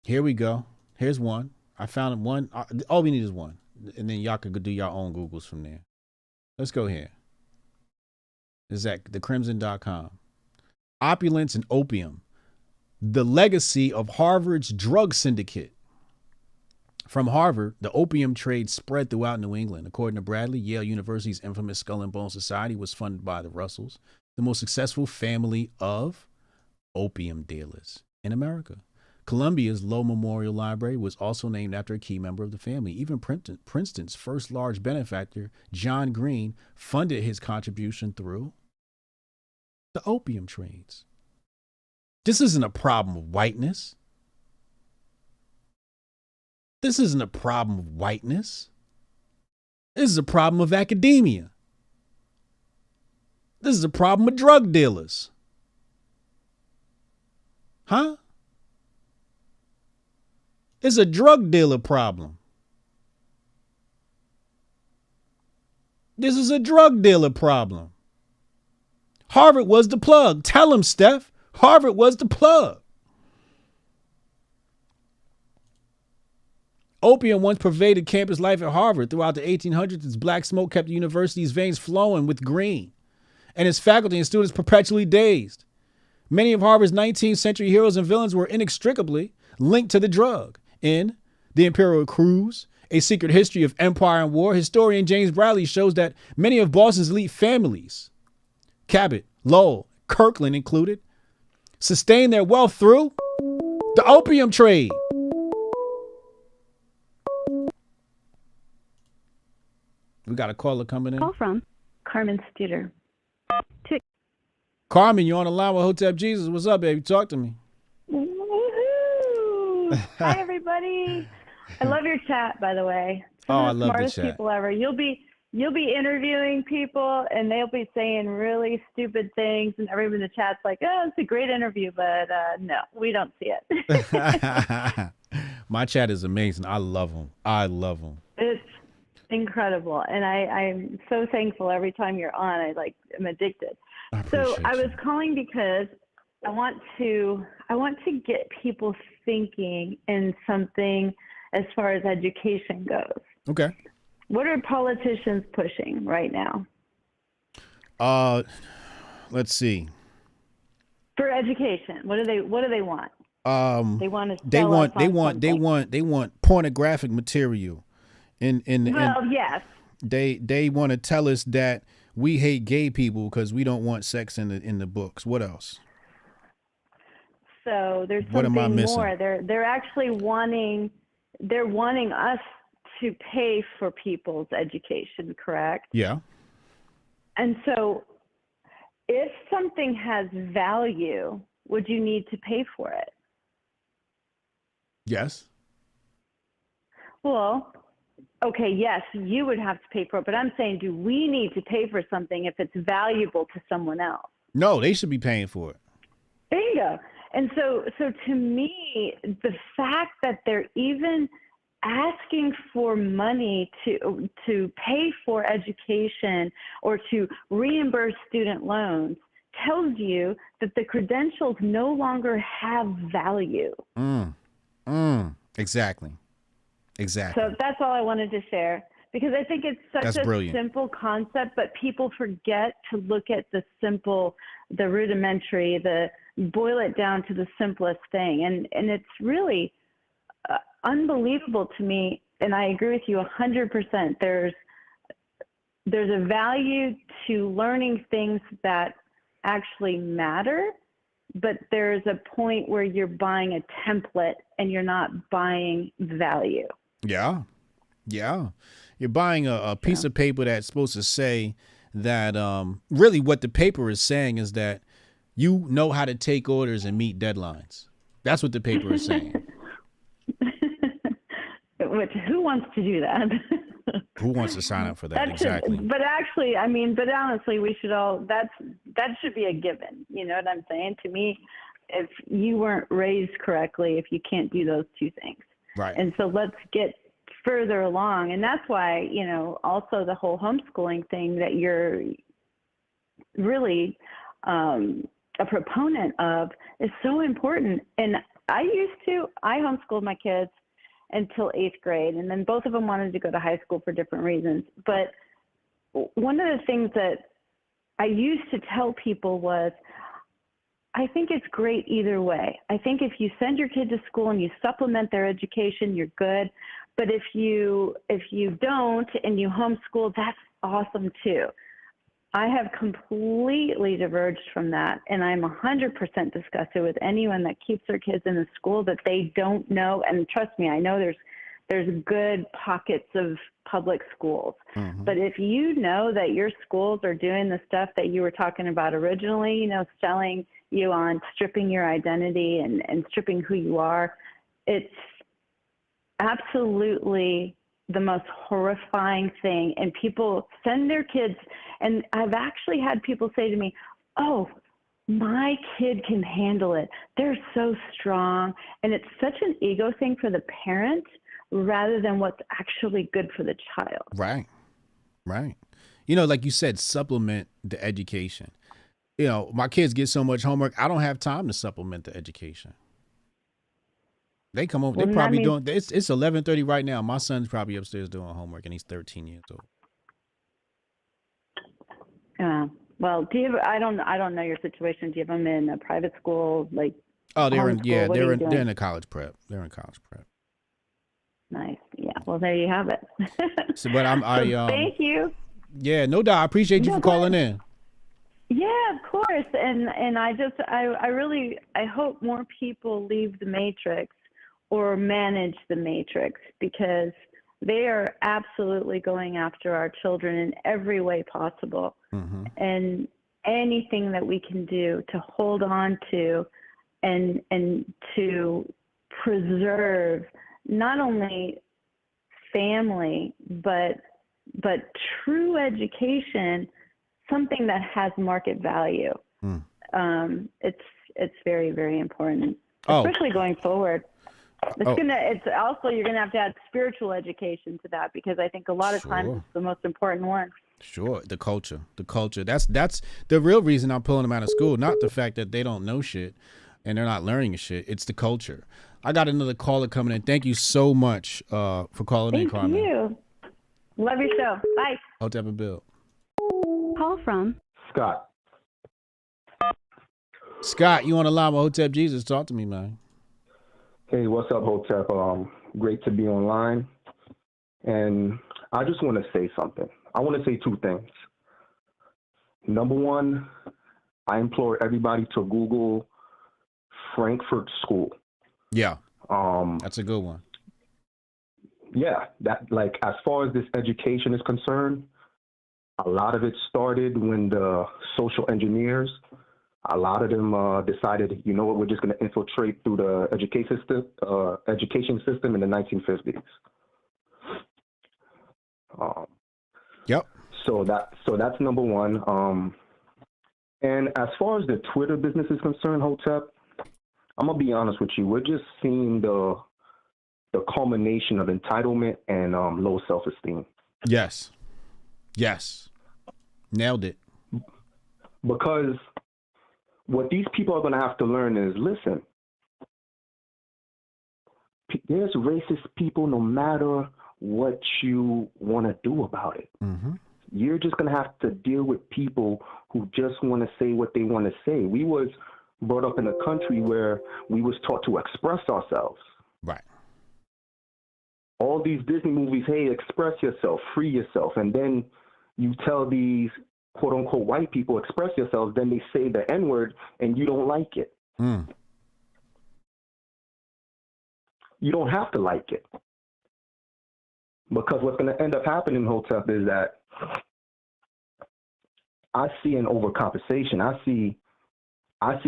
Here we go. Here's one. I found one. All we need is one. And then y'all could do your own Googles from there. Let's go here. This is at thecrimson.com. Opulence and opium. The legacy of Harvard's drug syndicate. From Harvard, the opium trade spread throughout New England. According to Bradley, Yale University's infamous Skull and Bones Society was funded by the Russells, the most successful family of opium dealers in America. Columbia's Low Memorial Library was also named after a key member of the family. Even Princeton's first large benefactor, John Green, funded his contribution through the opium trades. This isn't a problem of whiteness. This isn't a problem of whiteness. This is a problem of academia. This is a problem of drug dealers. Huh? It's a drug dealer problem. This is a drug dealer problem. Harvard was the plug. Tell him, Steph. Harvard was the plug. Opium once pervaded campus life at Harvard. Throughout the 1800s, its black smoke kept the university's veins flowing with green, and its faculty and students perpetually dazed. Many of Harvard's 19th century heroes and villains were inextricably linked to the drug. In The Imperial Cruise, A Secret History of Empire and War, historian James Bradley shows that many of Boston's elite families, Cabot, Lowell, Kirkland included, sustained their wealth through the opium trade. We got a caller coming in. Call from Carmen Studer. Carmen, you're on the line with Hotep Jesus. What's up, baby? Talk to me. Woohoo! Hi, everybody. I love your chat, by the way. Oh, I love the smartest chat. people ever. You'll be interviewing people, and they'll be saying really stupid things, and everyone in the chat's like, "Oh, it's a great interview," but no, we don't see it. My chat is amazing. I love them. I love them. It's incredible, and I'm so thankful every time you're on. I'm addicted. So I was calling because I want to get people thinking in something as far as education goes. Okay. What are politicians pushing right now? Let's see. For education, what do they want? They want to they want pornographic material. Yes. They want to tell us that we hate gay people because we don't want sex in the books. What else? So there's What am I something missing? more. They're actually wanting us to pay for people's education, correct? Yeah. And so if something has value, would you need to pay for it? Yes. Well, okay, yes, you would have to pay for it, but I'm saying, do we need to pay for something if it's valuable to someone else? No, they should be paying for it. There you go. And so to me, the fact that they're even asking for money to pay for education or to reimburse student loans tells you that the credentials no longer have value. Exactly. So that's all I wanted to share, because I think it's such brilliant. Simple concept, but people forget to look at the simple, the rudimentary, boil it down to the simplest thing. And it's really unbelievable to me. And I agree with you 100%. There's a value to learning things that actually matter, but there's a point where you're buying a template and you're not buying value. Yeah. You're buying a piece of paper that's supposed to say that really what the paper is saying is that you know how to take orders and meet deadlines. That's what the paper is saying. Which, who wants to do that? Who wants to sign up for that? Exactly. But honestly, we should all, that should be a given. You know what I'm saying? To me, if you weren't raised correctly, if you can't do those two things. Right. And so let's get further along. And that's why, also the whole homeschooling thing that you're really a proponent of is so important. And I homeschooled my kids until 8th grade, and then both of them wanted to go to high school for different reasons. But one of the things that I used to tell people was, I think it's great either way. I think if you send your kid to school and you supplement their education, you're good. But if you don't and you homeschool, that's awesome too. I have completely diverged from that, and I'm 100% disgusted with anyone that keeps their kids in a school that they don't know. And trust me, I know there's good pockets of public schools, but if you know that your schools are doing the stuff that you were talking about originally, you know, selling you on stripping your identity and stripping who you are, it's absolutely the most horrifying thing. And people send their kids, and I've actually had people say to me, oh, my kid can handle it. They're so strong. And it's such an ego thing for the parent rather than what's actually good for the child. Right. Right. You know, like you said, supplement the education. You know, my kids get so much homework, I don't have time to supplement the education. They come over, they're probably doing, it's 11:30 right now. My son's probably upstairs doing homework, and he's 13 years old. Well, do you have, I don't know your situation. Do you have them in a private school, like? Oh, they're in, yeah, they're in a college prep. They're in college prep. Nice. Yeah. Well, there you have it. So, but thank you. Yeah, no doubt. I appreciate you for calling in. Yeah, of course. And I really hope more people leave the matrix or manage the matrix, because they are absolutely going after our children in every way possible. And anything that we can do to hold on to and to preserve not only family, but true education, something that has market value. It's very, very important, especially going forward. It's also, you're gonna have to add spiritual education to that, because I think a lot of times it's the most important one. Sure, the culture. That's the real reason I'm pulling them out of school. Not the fact that they don't know shit and they're not learning shit. It's the culture. I got another caller coming in. Thank you so much for calling in, Carmen. Thank you. Love your show. Bye. Hotep and Bill. Call from Scott. Scott, you on the line with Hotep Jesus? Talk to me, man. Hey, what's up, Hotep? Great to be online. And I just want to say something. I want to say two things. Number one, I implore everybody to Google Frankfurt School. Yeah. That's a good one. Yeah, that, like, as far as this education is concerned, a lot of it started when the social engineers, a lot of them decided, you know what, we're just going to infiltrate through the education system in the 1950s. Yep. So that's number one. And as far as the Twitter business is concerned, Hotep, I'm gonna be honest with you. We're just seeing the culmination of entitlement and low self-esteem. Yes. Nailed it. Because what these people are going to have to learn is, listen, there's racist people no matter what you want to do about it. You're just going to have to deal with people who just want to say what they want to say. We was brought up in a country where we was taught to express ourselves. Right. All these Disney movies, hey, express yourself, free yourself. And then you tell these quote unquote white people, express yourselves, then they say the N-word and you don't like it. You don't have to like it. Because what's going to end up happening, Hotep, is that I see an overcompensation. I see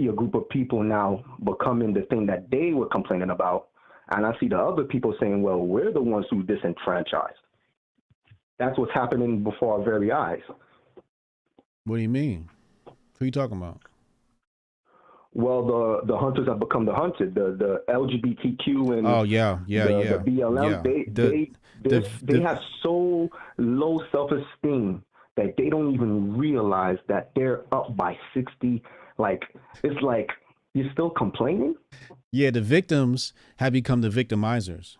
a group of people now becoming the thing that they were complaining about. And I see the other people saying, well, we're the ones who disenfranchised. That's what's happening before our very eyes. What do you mean? Who are you talking about? Well, the hunters have become the hunted. The LGBTQ and the BLM. They have so low self-esteem that they don't even realize that they're up by 60. Like, it's like, you're still complaining? Yeah, the victims have become the victimizers.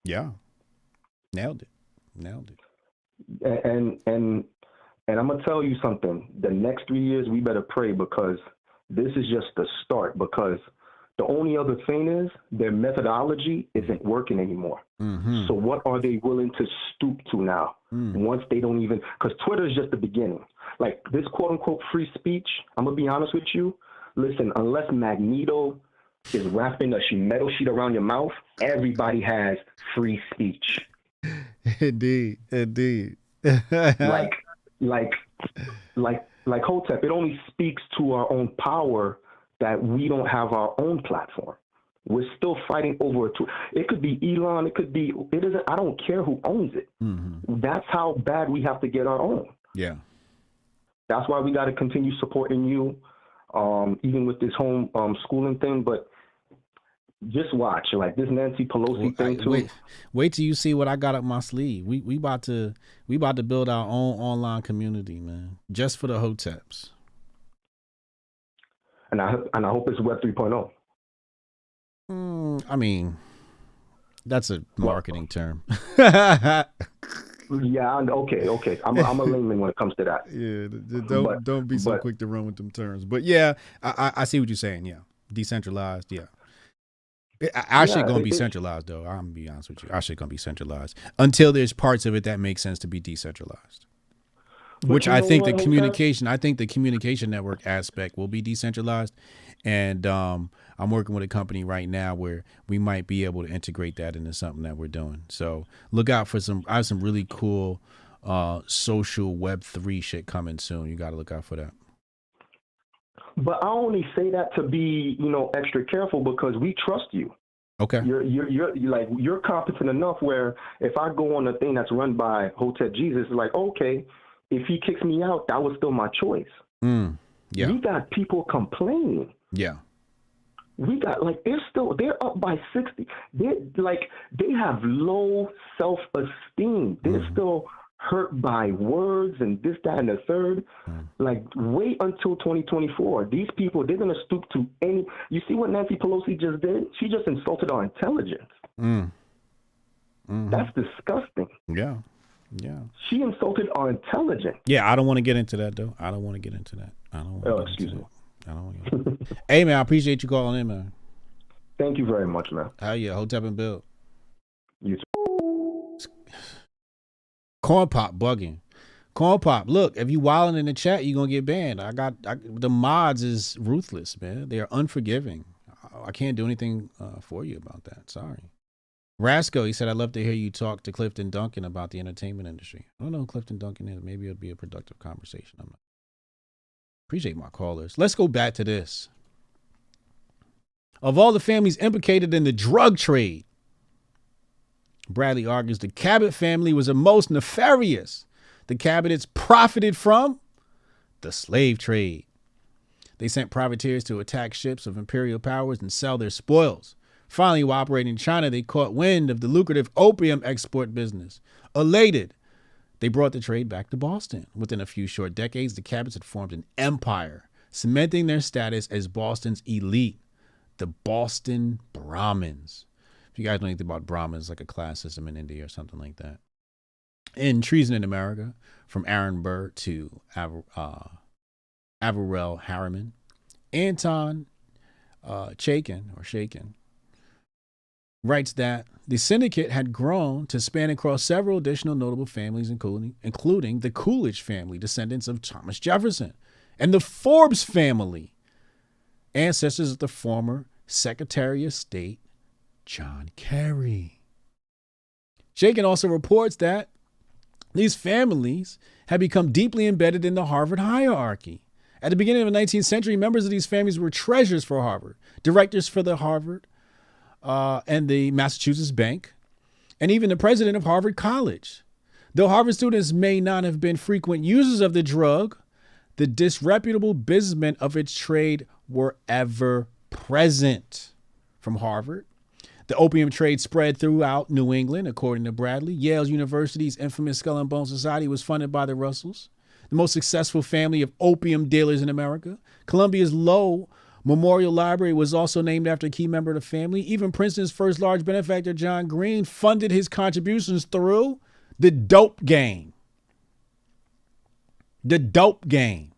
Yeah. Nailed it. And I'm gonna tell you something. The next 3 years, we better pray, because this is just the start. Because The only other thing is their methodology isn't working anymore. Mm-hmm. So what are they willing to stoop to now? Once they don't even, because Twitter is just the beginning. Like this quote unquote free speech, I'm going to be honest with you. Listen, unless Magneto is wrapping a metal sheet around your mouth, everybody has free speech. Indeed. like Hotep, it only speaks to our own power that we don't have our own platform. We're still fighting over it. It could be Elon. It isn't. I don't care who owns it. Mm-hmm. That's how bad we have to get our own. Yeah. That's why we got to continue supporting you, even with this home schooling thing. But just watch, like this Nancy Pelosi thing too. Wait till you see what I got up my sleeve. We about to build our own online community, man, just for the Hoteps. And I hope it's Web 3.0. I mean, that's a marketing term. Yeah, okay. I'm a layman when it comes to that. Yeah, don't be so quick to run with them terms. But yeah, I see what you're saying. Yeah, decentralized. Yeah, our shit gonna be centralized though. I'm gonna be honest with you. Our shit gonna be centralized until there's parts of it that make sense to be decentralized. Which I think the communication network aspect will be decentralized, and I'm working with a company right now where we might be able to integrate that into something that we're doing. So look out for I have some really cool social Web3 shit coming soon. You got to look out for that. But I only say that to be, extra careful because we trust you. Okay. You're competent enough where if I go on a thing that's run by Hotep Jesus, it's like, okay, if he kicks me out, that was still my choice. Yeah. We got people complaining. Yeah. We got they're up by 60. They have low self-esteem. They're still hurt by words and this, that, and the third. Wait until 2024. These people, they're gonna stoop to any. You see what Nancy Pelosi just did? She just insulted our intelligence. That's disgusting. Yeah. She insulted our intelligence. Yeah, I don't want to get into that though. I don't want to get into that. Excuse me. Hey man, I appreciate you calling in, man. Thank you very much, man. Hell yeah, Hotep and Bill. You too. Corn Pop bugging. Corn Pop, look, if you wilding in the chat, you're gonna get banned. The mods is ruthless, man. They are unforgiving. I can't do anything for you about that. Sorry. Rasco, he said, I'd love to hear you talk to Clifton Duncan about the entertainment industry. I don't know who Clifton Duncan is. Maybe it'll be a productive conversation. I'm not. Appreciate my callers. Let's go back to this. Of all the families implicated in the drug trade, Bradley argues the Cabot family was the most nefarious. The Cabots profited from the slave trade. They sent privateers to attack ships of imperial powers and sell their spoils. Finally, while operating in China, they caught wind of the lucrative opium export business. Elated, they brought the trade back to Boston. Within a few short decades, the Cabots had formed an empire, cementing their status as Boston's elite, the Boston Brahmins. If you guys know anything about Brahmins, like a class system in India or something like that. In Treason in America, from Aaron Burr to Averell Harriman, Anton Shaken writes that the syndicate had grown to span across several additional notable families, including the Coolidge family, descendants of Thomas Jefferson, and the Forbes family, ancestors of the former Secretary of State, John Kerry. Shaken also reports that these families had become deeply embedded in the Harvard hierarchy. At the beginning of the 19th century, members of these families were treasurers for Harvard, directors for the Harvard and the Massachusetts Bank, and even the president of Harvard College. Though Harvard students may not have been frequent users of the drug, the disreputable businessmen of its trade were ever present. From Harvard, the opium trade spread throughout New England, according to Bradley. Yale University's infamous Skull and Bone Society was funded by the Russells, the most successful family of opium dealers in America. Columbia's Low Memorial Library was also named after a key member of the family. Even Princeton's first large benefactor, John Green, funded his contributions through the dope game. The dope game.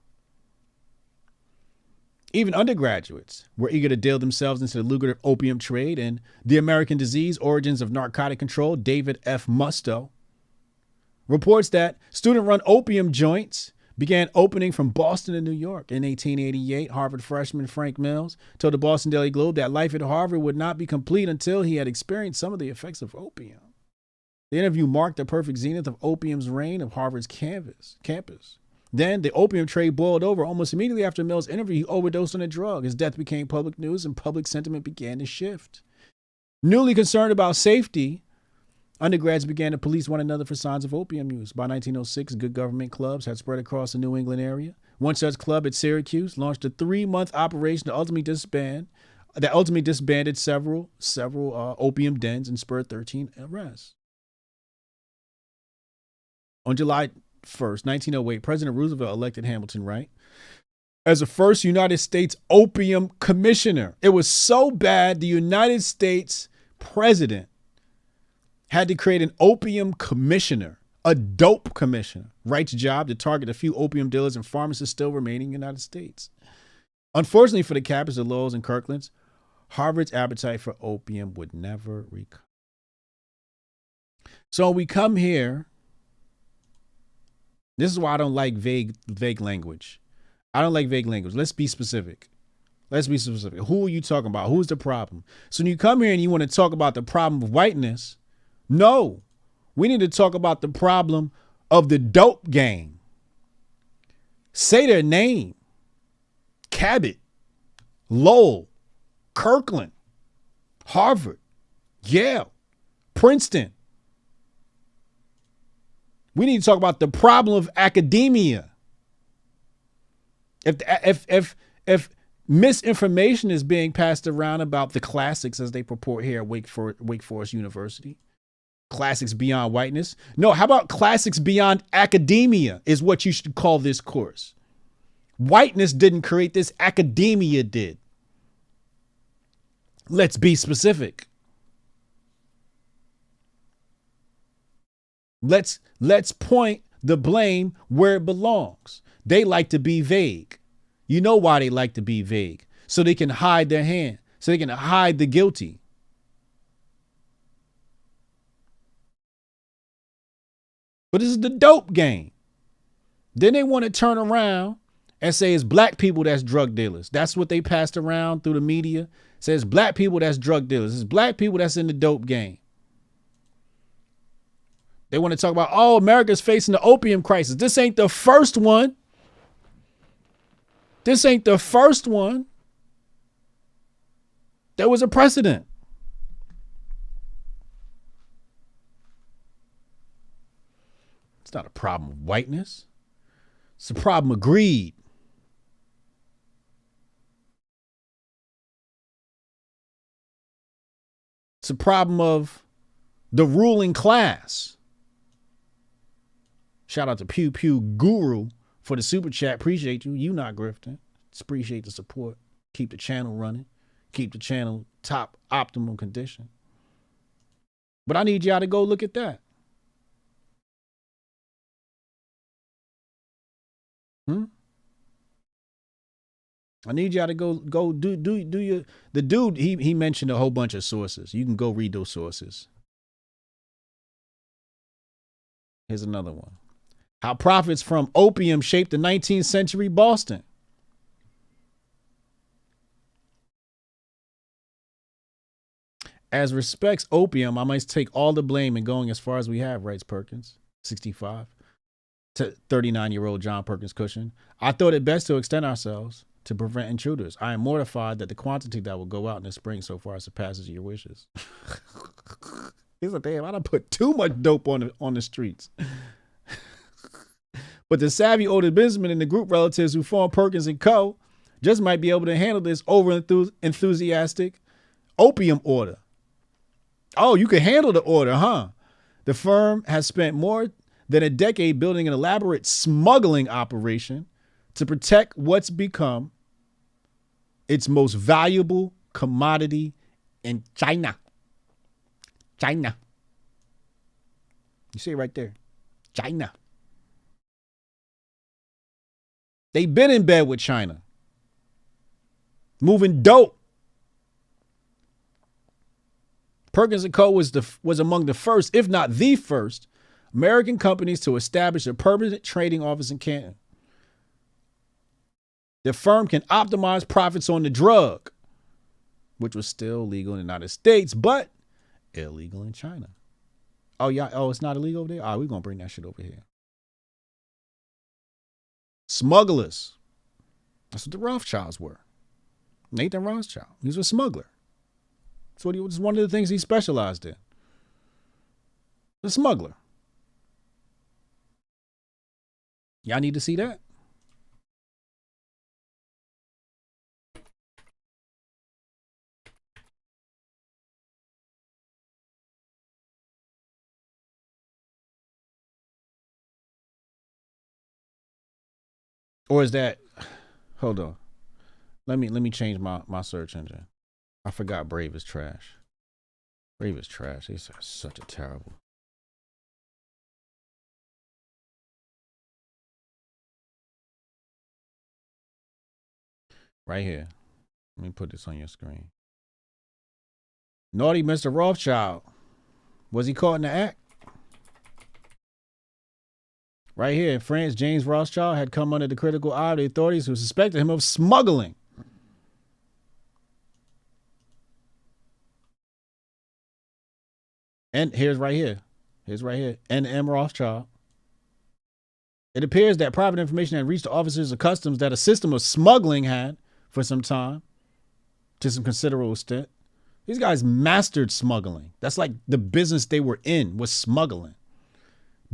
Even undergraduates were eager to deal themselves into the lucrative opium trade. And The American Disease, Origins of Narcotic Control, David F. Musto, reports that student-run opium joints began opening from Boston to New York. In 1888, Harvard freshman Frank Mills told the Boston Daily Globe that life at Harvard would not be complete until he had experienced some of the effects of opium. The interview marked the perfect zenith of opium's reign of Harvard's campus. Then the opium trade boiled over. Almost immediately after Mills' interview, he overdosed on a drug. His death became public news and public sentiment began to shift. Newly concerned about safety, undergrads began to police one another for signs of opium use. By 1906, good government clubs had spread across the New England area. One such club at Syracuse launched a 3-month operation that ultimately disbanded several opium dens and spurred 13 arrests. On July 1st, 1908, President Roosevelt elected Hamilton Wright as the first United States opium commissioner. It was so bad, the United States president had to create an opium commissioner, a dope commissioner. Wright's job to target a few opium dealers and pharmacists still remaining in the United States. Unfortunately for the Kappas, the Lowells, and Kirklands, Harvard's appetite for opium would never recover. So we come here. This is why I don't like vague language. I don't like vague language. Let's be specific. Who are you talking about? Who's the problem? So when you come here and you want to talk about the problem of whiteness, no, we need to talk about the problem of the dope gang. Say their name. Cabot, Lowell, Kirkland, Harvard, Yale, Princeton. We need to talk about the problem of academia. If misinformation is being passed around about the classics as they purport here at Wake Forest University, classics beyond whiteness. No, how about classics beyond academia is what you should call this course. Whiteness didn't create this, academia did. Let's be specific. Let's point the blame where it belongs. They like to be vague. You know why they like to be vague? So they can hide their hand, so they can hide the guilty. But this is the dope game. Then they want to turn around and say it's black people that's drug dealers. That's what they passed around through the media. Says black people that's drug dealers. It's black people that's in the dope game. They want to talk about, oh, America's facing the opium crisis. This ain't the first one. There was a precedent. It's not a problem of whiteness. It's a problem of greed. It's a problem of the ruling class. Shout out to Pew Pew Guru for the super chat. Appreciate you. You not grifting. Just appreciate the support. Keep the channel running. Keep the channel top optimal condition. But I need y'all to go look at that. I need y'all to go do your, the dude, he mentioned a whole bunch of sources. You can go read those sources. Here's another one. How profits from opium shaped the 19th century Boston. As respects opium, I must take all the blame in going as far as we have, writes Perkins, 65, to 39-year-old John Perkins Cushing. I thought it best to extend ourselves to prevent intruders. I am mortified that the quantity that will go out in the spring so far surpasses your wishes. He's like, damn, I done put too much dope on the streets. But the savvy older businessmen and the group relatives who form Perkins & Co. just might be able to handle this over-enthusiastic opium order. Oh, you can handle the order, huh? The firm has spent more than a decade building an elaborate smuggling operation to protect what's become its most valuable commodity in China. China. You see it right there. China. They've been in bed with China. moving dope. Perkins & Co. was among the first, if not the first, American companies to establish a permanent trading office in Canton. The firm can optimize profits on the drug, which was still legal in the United States, but illegal in China. Oh, yeah. Oh, it's not illegal over there? All right, we're going to bring that shit over here. Smugglers. That's what the Rothschilds were. Nathan Rothschild. He was a smuggler. That's what he was, one of the things he specialized in. The smuggler. Y'all need to see that? Or is that, hold on. Let me change my search engine. I forgot Brave is trash. Brave is trash. It's such a terrible. Right here. Let me put this on your screen. Naughty Mr. Rothschild. Was he caught in the act? Right here in France, James Rothschild had come under the critical eye of the authorities who suspected him of smuggling. And here's right here. N.M. Rothschild. It appears that private information had reached the officers of customs that a system of smuggling had for some time, to some considerable extent. These guys mastered smuggling. That's like the business they were in, was smuggling.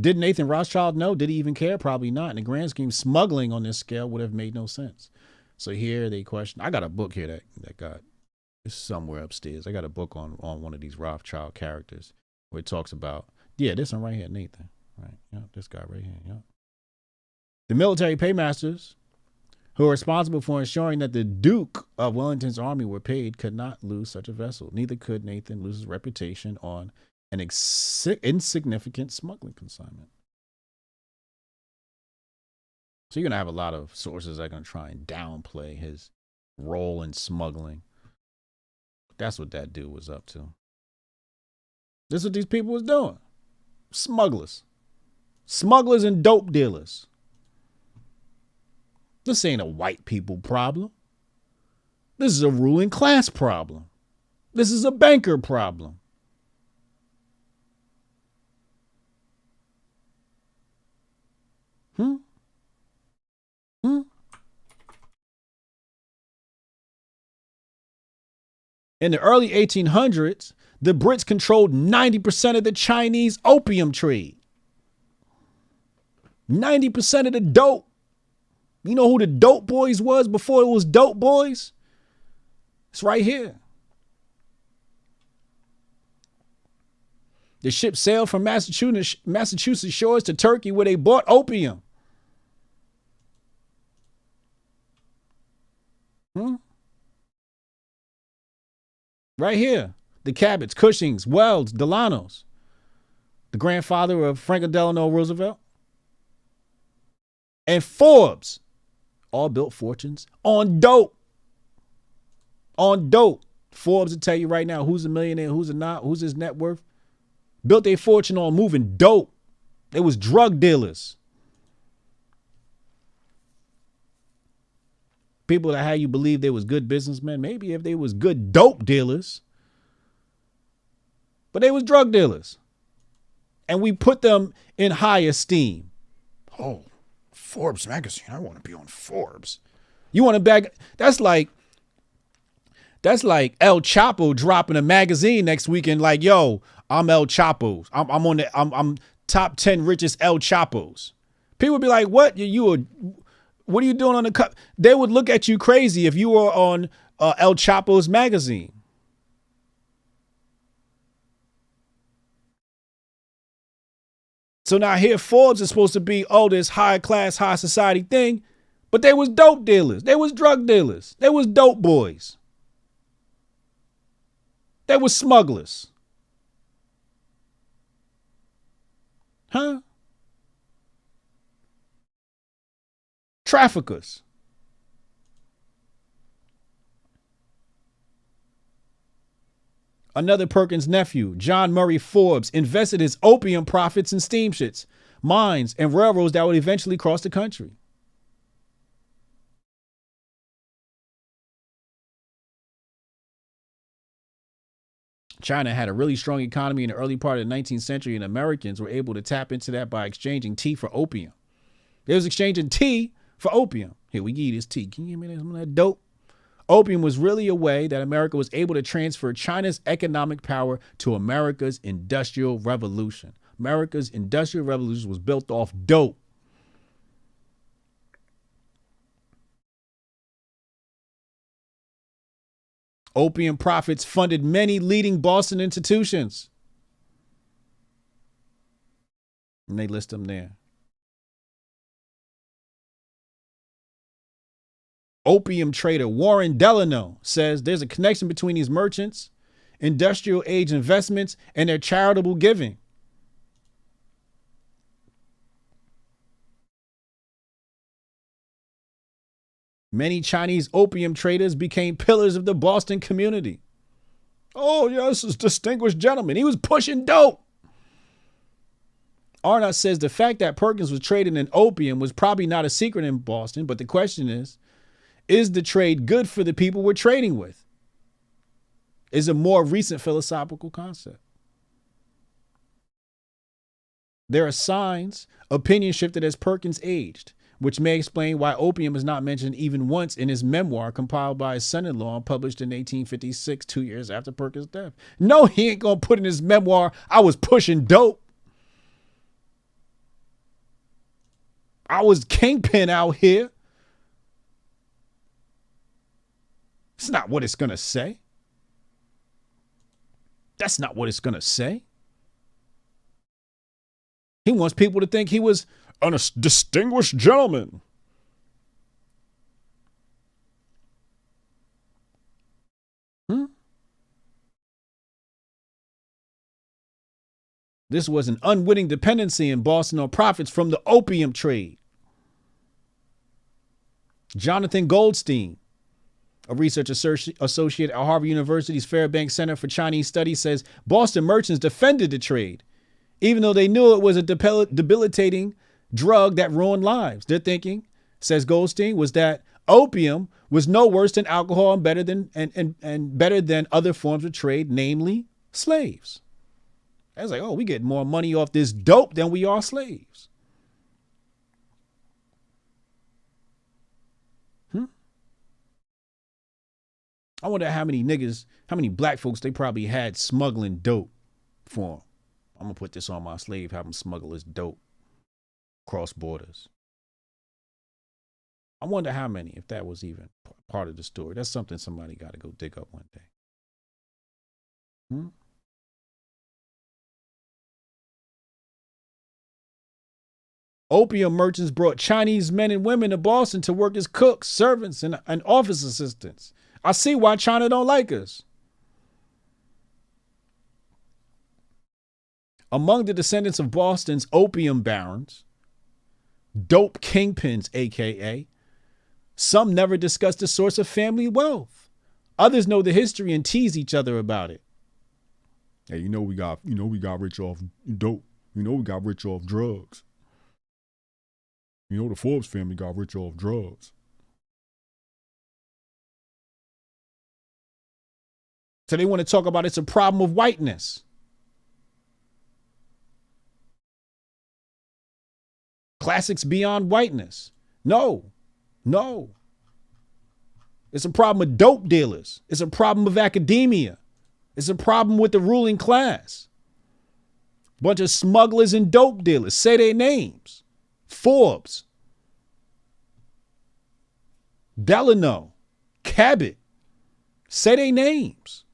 Did Nathan Rothschild know? Did he even care? Probably not. In the grand scheme, smuggling on this scale would have made no sense. So here they question. I got a book here that got, it's somewhere upstairs. I got a book on one of these Rothschild characters where it talks about, yeah, this one right here, Nathan. Right. Yeah, this guy right here. Yeah. The military paymasters who are responsible for ensuring that the Duke of Wellington's army were paid could not lose such a vessel. Neither could Nathan lose his reputation on an insignificant smuggling consignment. So you're going to have a lot of sources that are going to try and downplay his role in smuggling. That's what that dude was up to. This is what these people was doing. Smugglers. Smugglers and dope dealers. This ain't a white people problem. This is a ruling class problem. This is a banker problem. In the early 1800s, the Brits controlled 90% of the Chinese opium trade. 90% of the dope. You know who the dope boys was before it was dope boys? It's right here. The ship sailed from Massachusetts shores to Turkey where they bought opium. Right here. The Cabots, Cushings, Wells, Delanos. The grandfather of Franklin Delano Roosevelt. And Forbes. All built fortunes on dope. On dope. Forbes will tell you right now who's a millionaire, who's a not, who's his net worth. Built their fortune on moving dope. They was drug dealers. People that had you believe they was good businessmen, maybe if they was good dope dealers. But they was drug dealers. And we put them in high esteem. Oh, Forbes magazine. I want to be on Forbes. You want to bag? That's like El Chapo dropping a magazine next weekend. Like, yo, I'm El Chapo. I'm top 10 richest El Chapos. People would be like, what? What are you doing on the cup? They would look at you crazy if you were on El Chapo's magazine. So now here Forbes is supposed to be, this high class, high society thing, but they was dope dealers. They was drug dealers. They was dope boys. They was smugglers. Huh? Traffickers. Another Perkins nephew, John Murray Forbes, invested his opium profits in steamships, mines, and railroads that would eventually cross the country. China had a really strong economy in the early part of the 19th century, and Americans were able to tap into that by exchanging tea for opium. They was exchanging tea for opium. Here, we give you this tea. Can you give me some of that dope? Opium was really a way that America was able to transfer China's economic power to America's industrial revolution. America's industrial revolution was built off dope. Opium profits funded many leading Boston institutions. And they list them there. Opium trader Warren Delano says there's a connection between these merchants, industrial age investments, and their charitable giving. Many Chinese opium traders became pillars of the Boston community. Oh, yeah, this is a distinguished gentleman. He was pushing dope. Arnott says the fact that Perkins was trading in opium was probably not a secret in Boston, but the question is the trade good for the people we're trading with? Is a more recent philosophical concept. There are signs opinion shifted as Perkins aged, which may explain why opium is not mentioned even once in his memoir compiled by his son-in-law and published in 1856, 2 years after Perkins' death. No, he ain't gonna put in his memoir, I was pushing dope. I was kingpin out here. It's not what it's gonna say. That's not what it's gonna say. He wants people to think he was a distinguished gentleman. This was an unwitting dependency in Boston on profits from the opium trade. Jonathan Goldstein, a research associate at Harvard University's Fairbanks Center for Chinese Studies, says Boston merchants defended the trade, even though they knew it was a debilitating drug that ruined lives. Their thinking, says Goldstein, was that opium was no worse than alcohol and better than other forms of trade, namely slaves. I was like, oh, we get more money off this dope than we are slaves. I wonder how many black folks they probably had smuggling dope for them. I'm going to put this on my slave, have them smuggle this dope cross borders. I wonder how many, if that was even part of the story. That's something somebody got to go dig up one day. Opium merchants brought Chinese men and women to Boston to work as cooks, servants, and office assistants. I see why China don't like us. Among the descendants of Boston's opium barons, dope kingpins, AKA, some never discuss the source of family wealth. Others know the history and tease each other about it. Hey, we got rich off dope. We got rich off drugs. The Forbes family got rich off drugs. So they want to talk about it's a problem of whiteness. Classics beyond whiteness. No. It's a problem of dope dealers. It's a problem of academia. It's a problem with the ruling class. Bunch of smugglers and dope dealers. Say their names. Forbes. Delano. Cabot. Say their names.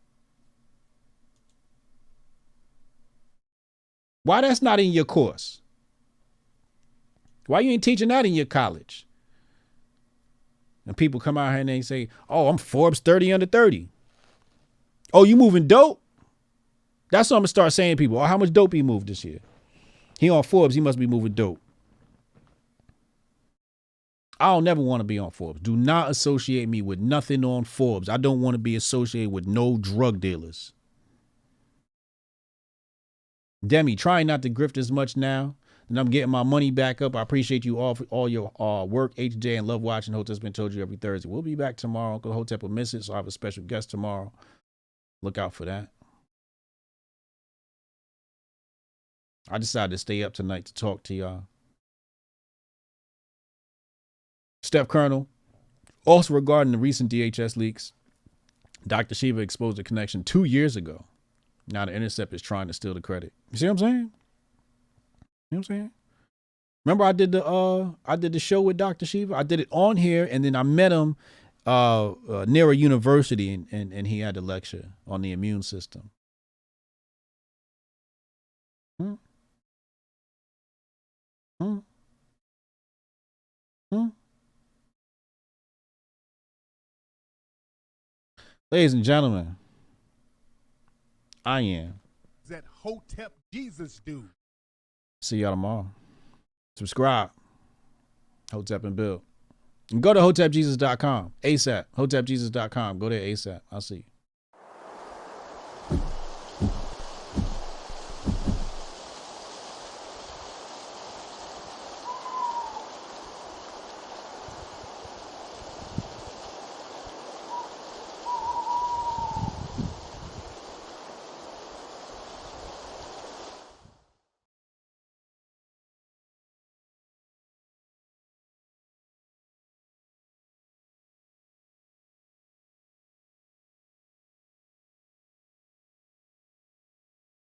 Why that's not in your course? Why you ain't teaching that in your college? And people come out here and they say, oh, I'm Forbes 30 under 30. Oh, you moving dope? That's what I'm going to start saying to people. Oh, how much dope he moved this year? He on Forbes, he must be moving dope. I'll never want to be on Forbes. Do not associate me with nothing on Forbes. I don't want to be associated with no drug dealers. Demi, trying not to grift as much now. And I'm getting my money back up. I appreciate you all for all your work, HJ, and love watching. Hotep's been told you every Thursday. We'll be back tomorrow. Uncle Hotep will miss it, so I have a special guest tomorrow. Look out for that. I decided to stay up tonight to talk to y'all. Steph Colonel, also regarding the recent DHS leaks, Dr. Shiva exposed a connection 2 years ago. Now the Intercept is trying to steal the credit. You see what I'm saying? You know what I'm saying? Remember I did the show with Dr. Shiva? I did it on here, and then I met him near a university, and he had a lecture on the immune system. Hmm? Hmm? Hmm? Ladies and gentlemen, I am that Hotep Jesus dude. See y'all tomorrow. Subscribe. Hotep and Bill. And go to HotepJesus.com ASAP. HotepJesus.com. Go there ASAP. I'll see you.